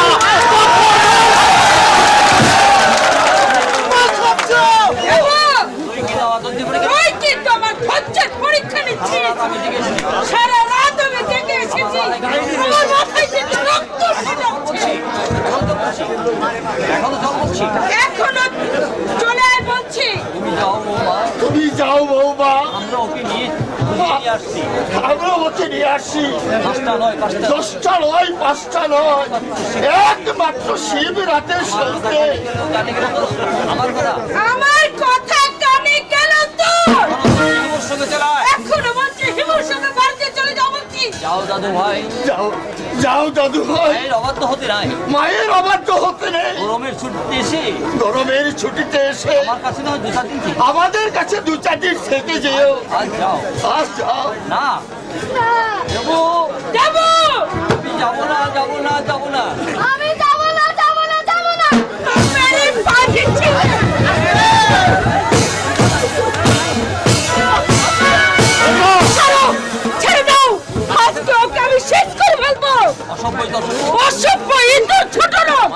তুই কিন্তু আমার ধৈর্যের পরীক্ষা নিচ্ছিস। সারা রাত আমি জেগে এসেছি, আমার মাথায় কিন্তু রক্ত ছিটাচ্ছে। এখনো চলে আয় বলছি। তুমি যাও বৌমা, আমরা ওকে নিয়ে আসছি। আমরা ওকে নিয়ে আসি। 5টা নয় 5টা 10টা নয় 5টা নয়, একমাত্র শিব রাতের সন্ধ্যে। আমার কথা আমার কথা কানে গেল তোর? ওর সঙ্গে চালায়। এখনো বলছি হিমুর সঙ্গে বাড়িতে চলে যাও বলছি। যাও দাদু ভাই, যাও যাও দাদু ভাই, এর অবাধ্য হতে নাই। মায়ের অবাধ্য হতে নেই। গরমের ছুটিতে এসে গরমের ছুটিতে এসে আমার কাছে না 2-4 দিন থেকে আমাদের কাছে 2-4 দিন থেকে যেও। আজ যাও। আজ যাও। না দেবো যাবো। আমি যাবো না যাবো না যাবো না। আমি যাব না যাব না যাব না। মেরে পাশে ছিল। ছাড়ো, ছেড়ে দাও। আজকে ওকে আমি শেষ করে ফেলবো। অসভ্য দর্শক অসভ্য ইন্দুর ছোট লোক।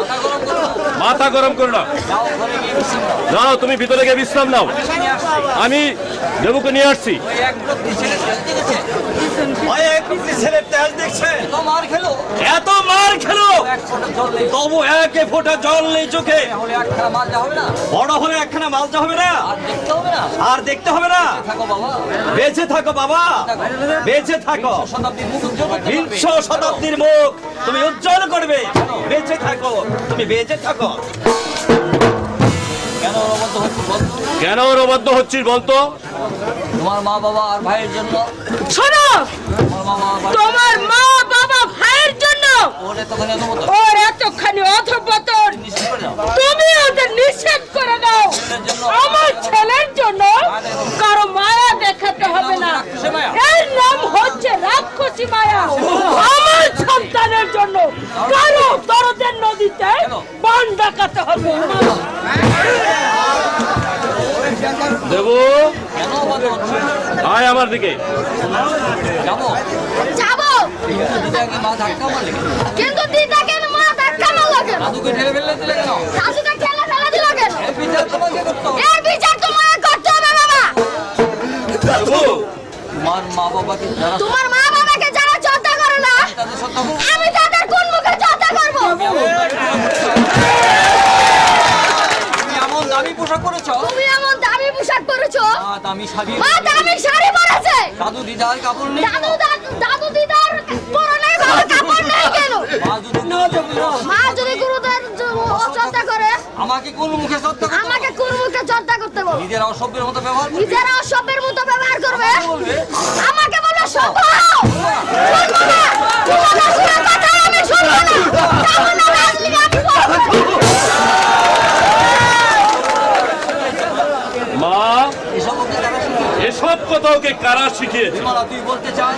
মাথা গরম করো না। যাও ঘরে গিয়ে বিশ্রাম নাও। যাও তুমি ভিতরে গিয়ে বিশ্রাম নাও। আমি দেবুকে নিয়ে আসছি। ওই এক প্রতি ছেলে দেখেছে ছেলের তেজ দেখছে, তো মার খেলো, এত মার খেলো, এক ফোঁটা জল নেই। তবু একে ফোঁটা জল নেই চোখে। তাহলে একখানা মার যা হবে না, বড় হলে একখানা মালতে হবে না, আর দেখতে হবে না। আর দেখতে হবে না। থাকো বাবা, বেঁচে থাকো বাবা, বেঁচে থাকো। শতাব্দীর মুখ উজ্জ্বল করতে পারবে। 20 শতাব্দীর মুখ তুমি উজ্জ্বল করবে। বেঁচে থাকো, তুমি বেঁচে থাকো। কেন অবদ্ধ হচ্ছে বলতো? কেন ওর অবাধ্য হচ্ছিস বলতো? তোমার মা বাবা আর ভাইয়ের জন্য। শোনো, তোমার মা বাবা তোমার মা বাবা ভাইয়ের জন্য ওর এতখানি এত মতো ওর এতখানি অধঃপতন নিশ্চিত করে যাও। তুমি ওদের নিষেধ করে দাও। আমার ছেলের জন্য কারো মায়া দেখাতে হবে না। এর নাম হচ্ছে রাক্ষসী মায়া। আমার সন্তানের জন্য কারো দরদের নদীতে বান ডাকাতে হবে। দেবু কেন অবাধ্য হচ্ছে? আয় আমার দিকে। যাবো যাবো দিদাকে মা ধাক্কা মারলে কিন্তু দিদাকে মা ধাক্কা মারলো কেন? দাদুকে ঠেলে ফেললে দিলে কেন? দাদুকে ঠেলে ফেলে দিল কেন? এই বিচার তোমাকে করতে হবে। এর বিচার তোমাকে করতে হবে বাবা। দাদু তোমার মা বাবাকে যারা তোমার মা বাবাকে যারা শ্রদ্ধা করে না তাদের সত্য করো। আমি তাদের কোন মুখে শ্রদ্ধা করবো? তুমি এমন দামি পোশাক পরেছ, তুমি এমন দামি পোশাক পরেছো, মা দামি শাড়ি, মা দামি শাড়ি পরেছে, দাদু দিদার কাপড় নেই, দাদু দিদার পরনে ভালো কাপড় নেই কেন? মা যদি মা যদি গুরুদের শ্রদ্ধা করে আমাকে কোন মুখে সত্য করতে হবে? আমাকে কোন মুখে শ্রদ্ধা করতে বলো? নিজেরা অসভ্যের মতো ব্যবহার করবে। নিজেরা অসভ্যের মতো ব্যবহার করবে, বলবে আমাকে বলো শুনবো শুনবো না, তোমাদের শোনার কথা আমি শুনবো না, কেমন না রাজনীতি আমি করবো। মা, এসব ওকে যারা শিখে, এসব কথা ওকে কারা শিখিয়েছে? বিমলা তুই বলতে চাস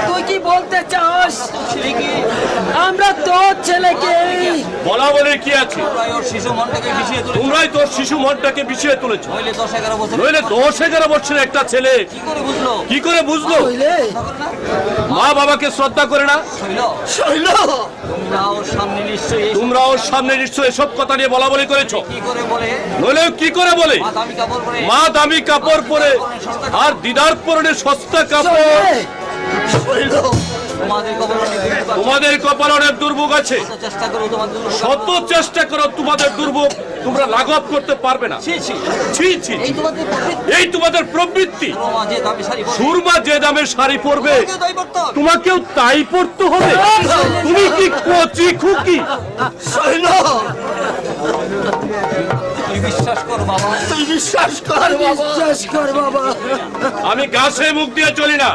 তুই কি বলতে চাস? তোর ছেলে কি আমরা তোর ছেলেকে বলা বলে কি আছে? তোরাই ওর শিশু মনটাকে মিশিয়ে তুলেছ। তোমরাই তোর শিশু মনটাকে বিষিয়ে তুলেছ। নইলে 10-11 বছর নইলে 10-11 বছরের একটা ছেলে কি করে বুঝলো? কি করে বুঝলো তখন না মা বাবাকে শ্রদ্ধা করে না? শৈল, শৈল তোমরা ওর সামনে নিশ্চয়ই এই তোমরা ওর সামনে নিশ্চয় এসব কথা নিয়ে বলা বলি করেছো। কি করে বলে নইলে কি করে বলে মা দামি কাপড় পরে মা দামি কাপড় পরে আর দিদার পরনে সস্তা কাপড়? শৈল তোমাদের কবর তোমাদের কপাল অনেক দুর্ভোগ আছে। চেষ্টা করো তোমাদের শত চেষ্টা করো, তোমাদের দুর্ভোগ তোমরা লাঘব করতে পারবে না। ছি ছি ছি ছি, এই তোমাদের প্রকৃতি এই তোমাদের প্রবৃত্তি। মা যে দামি শাড়ি পরে সুরমা যে দামের শাড়ি পরবে কেউ তাই পরতে হবে। তোমাকেও তাই পরতে হবে। তুমি কি কচি খুকি? শৈল তুই বিশ্বাস কর বাবা, তুই বিশ্বাস কর বাবা। আমি গাছে মুখ দিয়ে চলি না,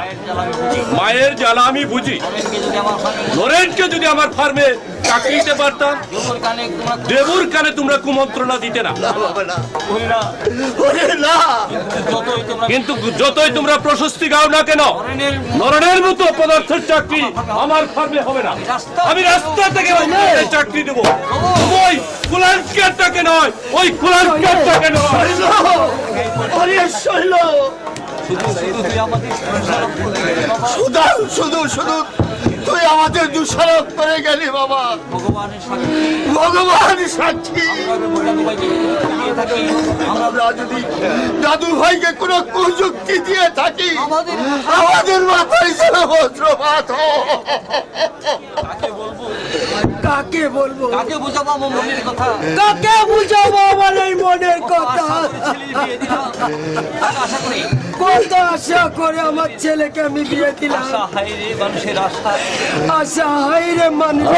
মায়ের জ্বালা আমি বুঝি। এমনকি যদি আমার ফার্মে নরেনকে যদি আমার ফার্মে চাকরি দিতে পারতাম, দেবুর কানে তোমরা দেবুর কানে তোমরা কুমন্ত্রণা দিতে না। না বাবা না, করি না, ওরে না, যতই তোমরা কিন্তু যতই তোমরা প্রশস্তি গাও না কেন, ফরেনের নরনের মতো পদার্থের চাকরি আমার ফার্মে হবে না। আমি রাস্তা থেকে ওই চাকরি দেবো। ওই কুলাঙ্কেরটাকে নয়, ওই কুলাঙ্কেরটাকে নয়। শৈল ওরে শৈল শুধু শুধু তুই আমাদের দোষারোপ করলি বাবা। শুধু শুধু তুই আমাদের দোষারোপ করে গেলি বাবা। ভগবানের সাক্ষী ভগবান সাক্ষী, আমরা দাদু ভাইকে দিয়ে থাকি, আমরা আমরা যদি দাদু ভাইকে কোনো কুযুক্তি দিয়ে থাকি আমাদের আমাদের মাথায় যেন বজ্রপাত হয়। কাকে বলবো কাকে বুঝাবো আমার মনের কথা? কাকে বুঝাবো আমার এই মনের কথা? আশা করে ছেলের বিয়ে দিলাম, আর আশা করি কত আশা করে আমার ছেলেকে আমি বিয়ে দিলাম। আশা হায় রে মানুষের আশা, আশা হাই রে মানুষ।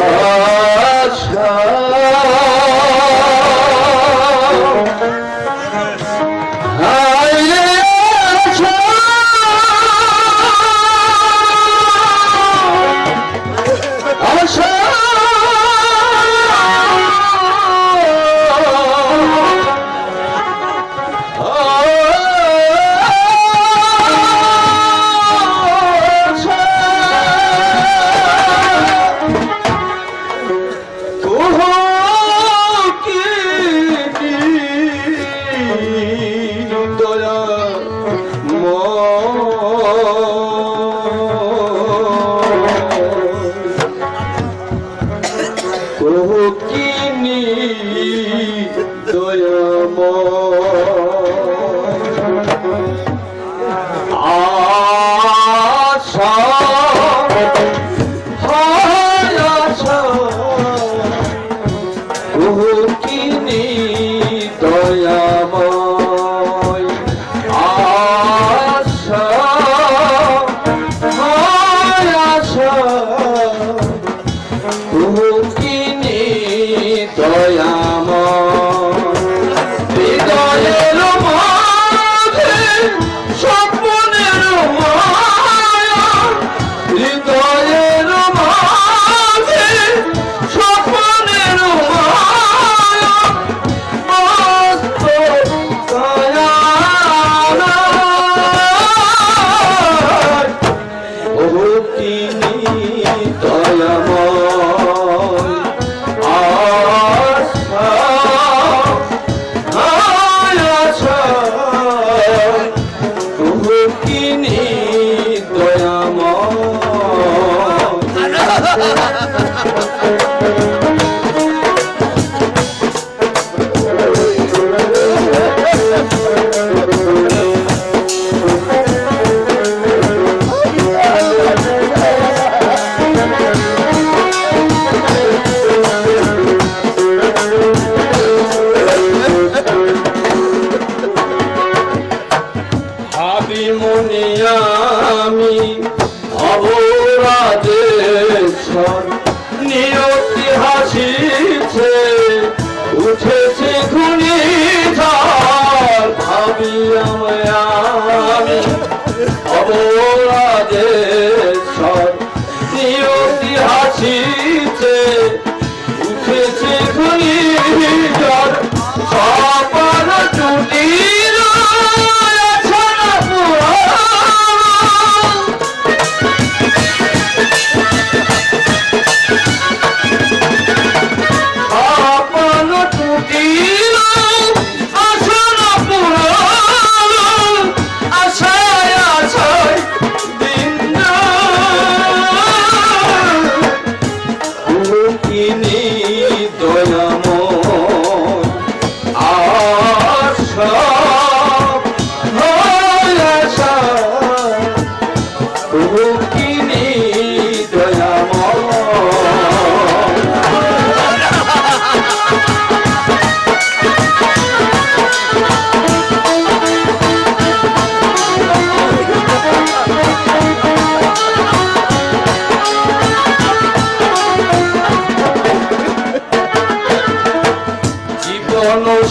মনে আমি অবরাজেশ্বর নিয়তি হাসিছে উঠেছে ঘুনি ঝড় ভাবি আমি অবরাজেশ্বর নিয়তি হাসিছে উঠেছে ঘুনি ঝড় সবার চুটির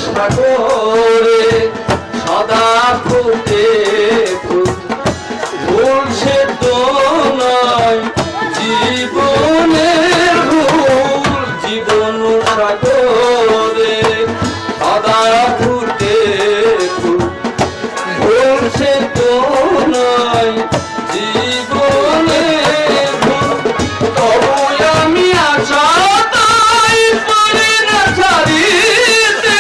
সাগরে সদা ফুটে ফুল সে তো নয় জীবনের ভুল জীবন সাগরে সদা ফুটে ফুল সে তো নয় জীবনের ভুল তবু আমি আশা তাই পারি না ছাড়িতে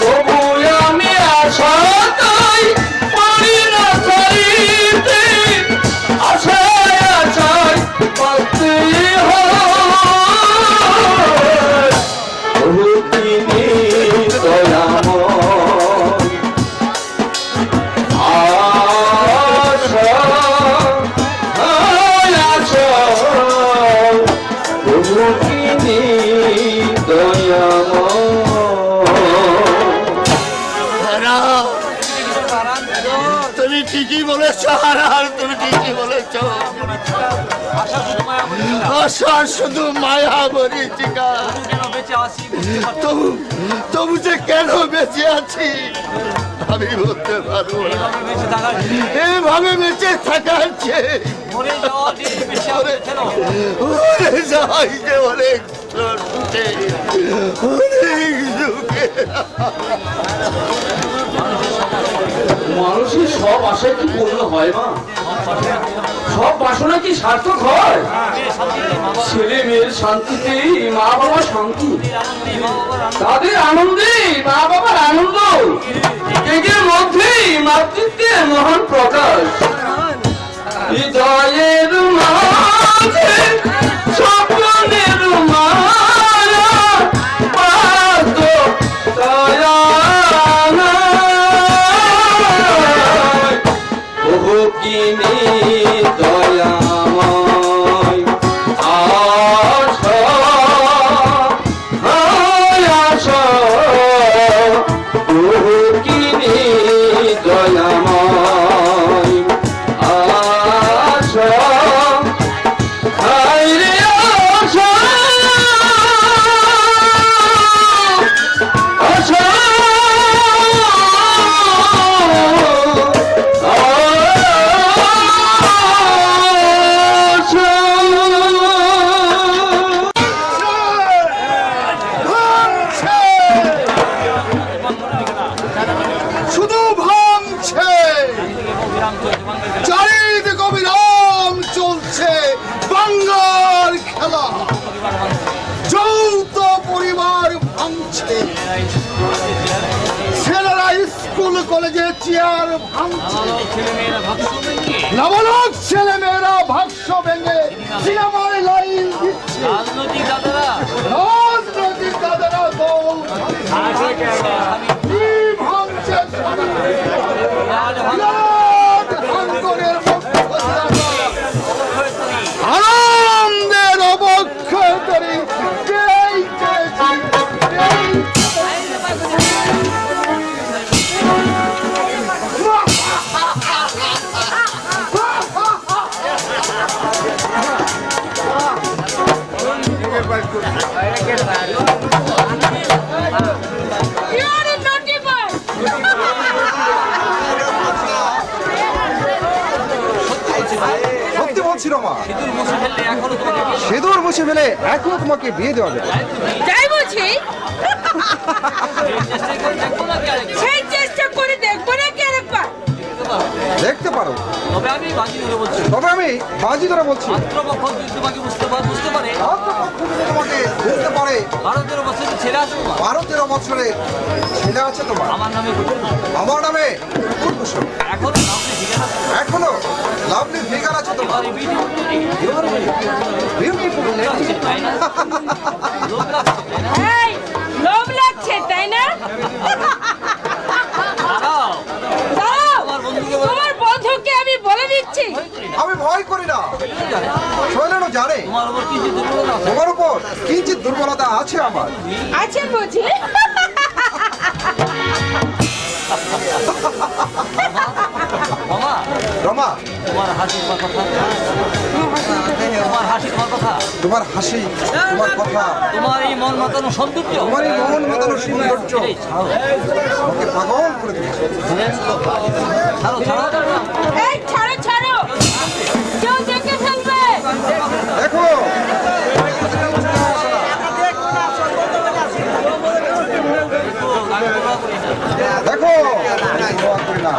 তবু আমি আশা তাই পারি না ছাড়িতে আশায় আশায় বাঁচতে হয় তিনি দয়াময় আশা আশা তিনি দয়াময় তুমি ঠিকই বলেছ হারার তুমি ঠিকই বলেছ আশা শুধু মায়া মরিচিকা তবু যে কেন বেঁচে আছি আমি বলতে পারবো এইভাবে বেঁচে থাকার চেয়ে যাই যে অনেক অনেক যুগে মানুষের সব আশা কি পূর্ণ হয় মা সব বাসনা কি সার্থক হয় ছেলে মেয়ের শান্তিতেই মা বাবা শান্তি তাদের আনন্দে মা বাবার আনন্দ এদের মধ্যেই মাতৃত্বের মহান প্রকাশ হৃদয়ের মাঝে স্বপ্নের মায়া পাত দয়া কিনি দয়াময় আশা আশা কিনি দয়াময় আশা রে আশা আশা কলেজে চেয়ার ভাঙছে নাবালক ছেলে মেয়েরা ভাষ্য ভেঙে সিনেমার লাইন দিচ্ছে রাজনৈতিক দাদারা দল ভাঙছে আনন্দের অবক্ষয় করে মুছে ফেলে এখনো তোমাকে বিয়ে দেওয়া যাবে। যাই বলছি সেই চেষ্টা করে দেখবো নাকি আরেকবার? দেখতে পারো, তবে আমি বাজি ধরে বলছি, তবে আমি বাজি ধরে বলছি রাষ্ট্রপক্ষ যদি তোমাকে বুঝতে পারে তোমাকে বুঝতে পারে 12-13 বছরের ছেলে আছে তোমার। 12-13 বছরের ছেলে আছে তোমার। আমার নামে আমার নামে কুকুরকুসুম। এখনো নামে ঠিকানা এখনো লাভলি ফিগার আছে তোমার। Beautiful lady. এই লোভ লাগছে তাই না? দাঁড়াও, দাঁড়াও, আমার বন্ধুকে তোমার বন্ধুকে আমি বলে দিচ্ছি। আমি ভয় করি না, শৈলেনও জানে তোমার উপর কিছু দুর্বলতা আছে। তোমার উপর কিঞ্চিত দুর্বলতা আছে আমার। আছে বুঝি? মামা, রমা, তোমার হাসি তোমার কথা, তোমার হাসি তোমার কথা, তোমার হাসি তোমার কথা, তোমার এই মন মাতানো সৌন্দর্য, তোমার এই মন মাতানো সৌন্দর্য এই ছাড়ো, আমাকে পাগল করে দিয়েছে। ছাড়ো, ছাড়ো। এই ছাড়ো ছাড়ো, কেউ দেখে ফেলবে। দেখো দেখো, আমি দোয়া করি না।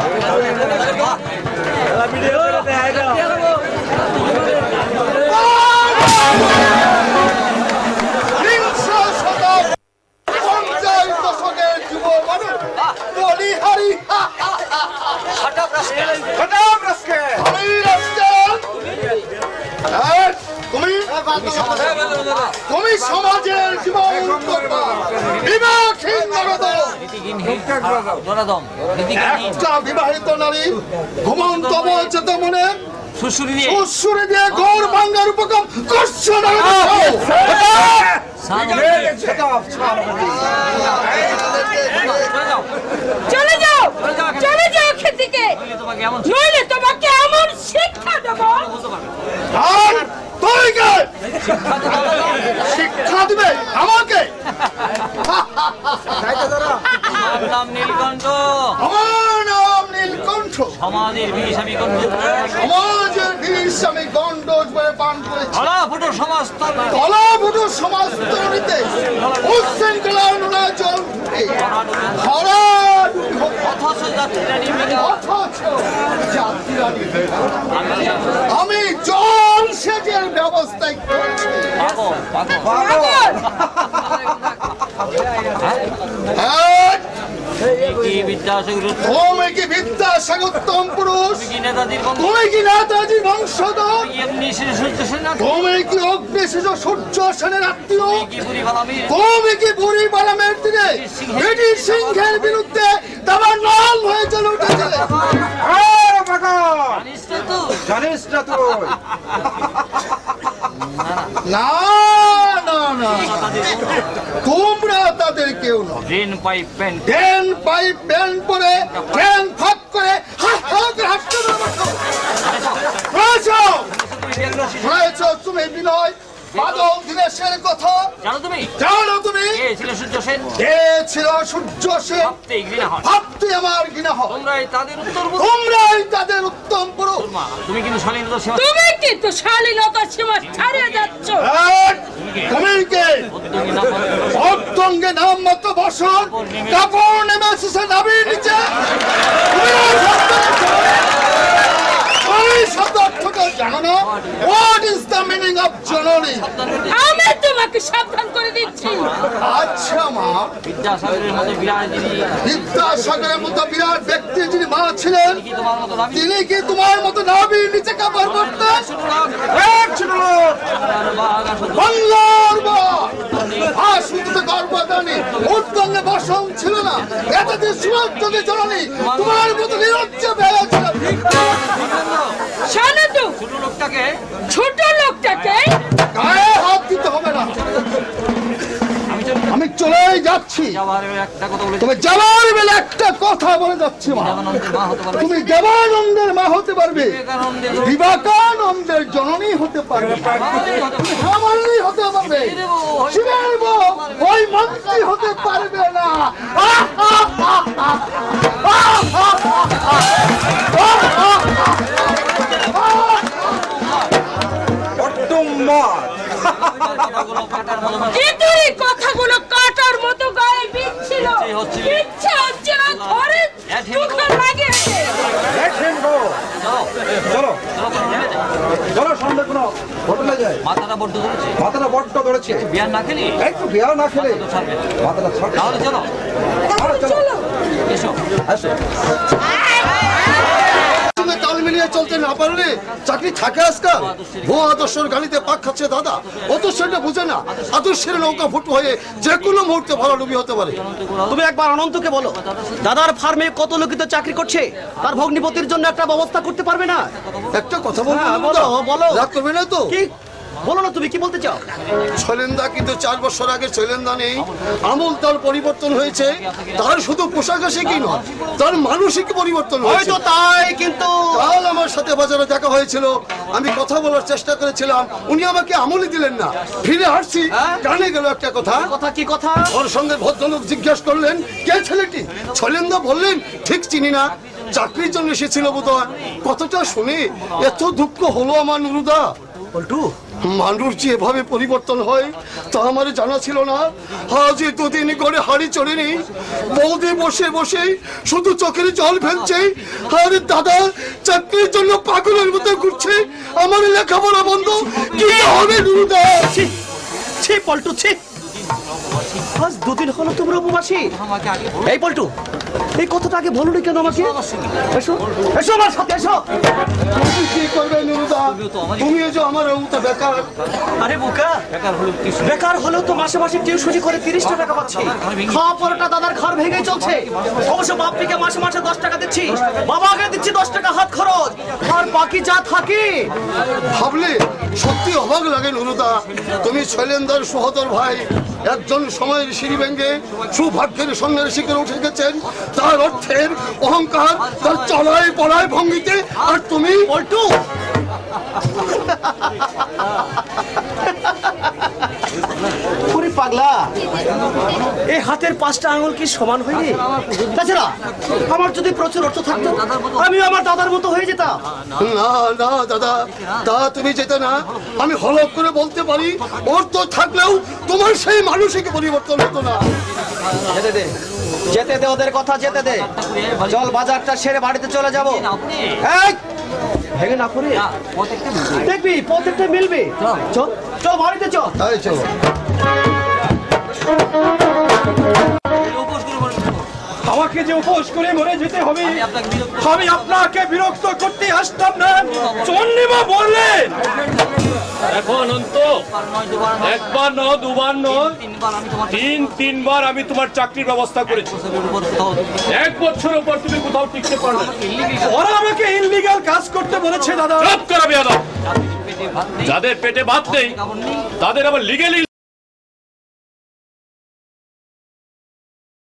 বিংশ শতক 50 দশকের যুব মানুষ বলিহারি হঠাৎ রাস্তায় আমি রাস্তার তুমি সমাজের জীবন করবা বিবাহহীন নরদম। একটা বিবাহিত নারী ঘুমন্ত অবচেত মনে সুশুরি দিয়ে সুশুরি দিয়ে ঘর ভাঙ্গার উপক্রম করছো না। চলে যাও, চলে যাও এখান থেকে, তোমাকে এমন নইলে তোমাকে এমন শিক্ষা দেবো। আর তুই কে শিক্ষা দিবে আমাকে? আমার নাম নীলকণ্ঠ, আমার নাম নীলকণ্ঠ। সমাজের বিষ আমি কণ্ঠ, সমাজের বিষ আমি গন্ডোজ বয়ে পান করেছি। ধরা ফুটো সমাজ কলাভূত সমাজ তরুণীতে উচ্ছৃঙ্খলার নোনা জল খরা অথচ যাত্রীরা নিবে না। অথচ যাত্রীরা নিবে না। আমি জল সেচের ব্যবস্থায় করছি। কি বিদ্যাসাগর, তুমি কি বিদ্যাসাগর উত্তম পুরুষ? কি নেতাজির বংশ, তুমি কি নেতাজি বংশধর? এমনি সূর্য সেন, তুমি কি অগ্নিশিজ সূর্য সেনের আত্মীয়? কি বুড়ি বালামি, তুমি কি বুড়ি বালামের দিনে ব্রিটিশ সিংহের বিরুদ্ধে দাবার নাম হয়ে চলে উঠেছিলে? জানিস না তো? জানিস না তুই? না না না, তোমরা তাদের কেউ নয়। Drain pipe pant, drain pipe pant পরে ড্রেন ফাঁক করে শুনেছ তুমি বিনয় বাদল দীনেশের কথা? জানো তুমি জানো তুমি কে ছিল সূর্য সেন? কে ছিল সূর্য সেন? ভাবতেই ঘৃণা হয়। ভাবতে আমার ঘৃণা হয়। তোমরাই তাদের উত্তর তোমরাই তাদের উত্তম পুরুষ। তুমি কিন্তু শালীনতা সেবা তুমি কিন্তু শালীনতার সীমা ছাড়িয়ে যাচ্ছ। তুমি কে উদ্যোগী না করে অর্থঙ্গে নাম মতো বসন কাপড় নেমে এসেছে নাবির নিচে। ওই শব্দ অর্থটা জানো না? What is the meaning of জননী? আমি তোমাকে সাবধান করে দিচ্ছি। আচ্ছা মা, বিদ্যাসাগরের মতো বিরাট যিনি, বিদ্যাসাগরের মতো বিরাট ব্যক্তি যিনি মা ছিলেন, কি তোমার মতো নামি তিনি কি তোমার মতো নাবির নিচে কাপড় পরতেন? বাংলার শুধু গর্বদানি উদ্গঙ্গে বসন ছিল না, এতদিন সুরক্ষিত জননী তোমার মতো নিরজ্জ বেড়া ছিল। শোনো তো, ছোট লোকটাকে ছোট লোকটাকে গায়ে হাত দিতে হবে না। আমি চলেই যাচ্ছি। যাওয়ার একটা কথা বলে তবে যাওয়ার বেলা একটা কথা বলে যাচ্ছি মা, দেবানন্দের মা হতে পারবে, তুমি দেবানন্দের মা হতে পারবে, বিবেকানন্দের বিবেকানন্দের জননী হতে পারবে, আমারই হতে পারবে, শিবের বউ ওই মন্ত্রী হতে পারবে না। বড্ড মার। করেছে বিয়ার না খেলি একটু বিয়ার না খেলে তো ছাড়বে না। মাথাটা ছাড় তাহলে চলো চলো এসো আসো সঙ্গে তাল মিলিয়ে চলতে না পারলে চাকরি থাকে আজকাল ভুয়া আদর্শের গাড়িতে পাক খাচ্ছে দাদা অথচ সেটা বুঝে না আদর্শের নৌকা ফুটো হয়ে যে কোনো মুহূর্তে ভরাডুবি হতে পারে তুমি একবার অনন্তকে বলো দাদার ফার্মে কত লোকিত চাকরি করছে, তার ভগ্নিপতির জন্য একটা ব্যবস্থা করতে পারবে না? একটা কথা বলবো হ্যাঁ, দাদা? বলো, বলো। রাগ করবে না তো? কি বলো না, তুমি কি বলতে চাও? শৈলেন্দা কিন্তু 4 বছর আগে শৈলেন্দা নেই, আমল তার পরিবর্তন হয়েছে। তার শুধু পোশাক আশে কি নয়, তার মানসিক পরিবর্তন হয়েছে। হয়তো তাই, কিন্তু কাল আমার সাথে বাজারে দেখা হয়েছিল, আমি কথা বলার চেষ্টা করেছিলাম, উনি আমাকে আমলই দিলেন না। ফিরে আসছি, কানে গেল একটা কথা। কথা কি কথা? ওর সঙ্গে ভদ্রলোক জিজ্ঞাসা করলেন কে ছেলেটি, শৈলেন্দা বললেন ঠিক চিনি না, চাকরির জন্য এসেছিল বোধহয়। কতটা শুনে এত দুঃখ হলো আমার নুরুদা। পল্টু, মানুষ যে এভাবে পরিবর্তন হয় তা আমার জানা ছিল না। আজ 2 দিন করে হাড়ি চড়েনি, বৌদি বসে বসে শুধু চোখের জল ফেলছে। আর দাদা চাকরির জন্য পাগলের মতো ঘুরছে, আমার লেখাপড়া বন্ধ। কি হবে নুরুদা? ছি পল্টু, ছি। আজ 2 দিন হলো তোমরা উপবাসী। এই পল্টু, এই কথাটা আগে বলো কেন আমাকে? এসো এসো আমার সাথে এসো। তুমি কি করবে নুরুদা? তুমিও যে আমার মতো বেকার। আরে বোকা, বেকার হলেও তো মাসে মাসে টিউশনি করে 30 টাকা পাচ্ছি। খাওয়া পরোটা দাদার ঘর ভেঙে চলছে। অবশ্য বাপ্পিকে মাসে মাসে 10 টাকা দিচ্ছি, বাবাকে দিচ্ছি 10 টাকা হাত খরচ, আর বাকি যা থাকে। ভাবলে সত্যি অবাক লাগে নুরুদা। তুমি শৈলেন্দার সহোদর ভাই, একজন সময়ের সিঁড়ি ভেঙে সুভাগ্যের সন্ন্যাসী করে উঠে গেছেন, তার অর্থের অহংকার, তার চলায় পড়ায় ভঙ্গিতে। আর তুমি পল্টু, ওরে পাগলা, এই হাতের 5টা আঙুল কি সমান হয়নি? তাছাড়া আমার যদি প্রচুর অর্থ থাকতো, আমি আমার দাদার মতো হয়ে যেতাম। না না দাদা, তা তুমি যেতে না। আমি হলক করে বলতে পারি, অর্থ থাকলেও তোমার সেই মানসিক পরিবর্তন হতো না। যেতে দে, যেতে দে ওদের কথা, যেতে দে। চল বাজারটা সেরে বাড়িতে চলে যাবো। এই, ভেঙে না করে দেখবি প্রত্যেকটা মিলবে। চল চল বাড়িতে চল। তাই চলো। আমাকে যে উপোস করে মরে যেতে হবে, আমি আপনাকে বিরক্ত করতে আসতাম না। চন্ডিমা বললেন এখন অন্ত একবার নয়, দুবার নয়, 3-3বার আমি তোমার চাকরির ব্যবস্থা করেছি। 1 বছর উপর তুমি কোথাও টিকতে পারো না। ওরা আমাকে ইনলিগাল কাজ করতে বলেছে দাদা। চুপ করা বেয়াদব। যাদের পেটে ভাত নেই তাদের আবার লিগেলি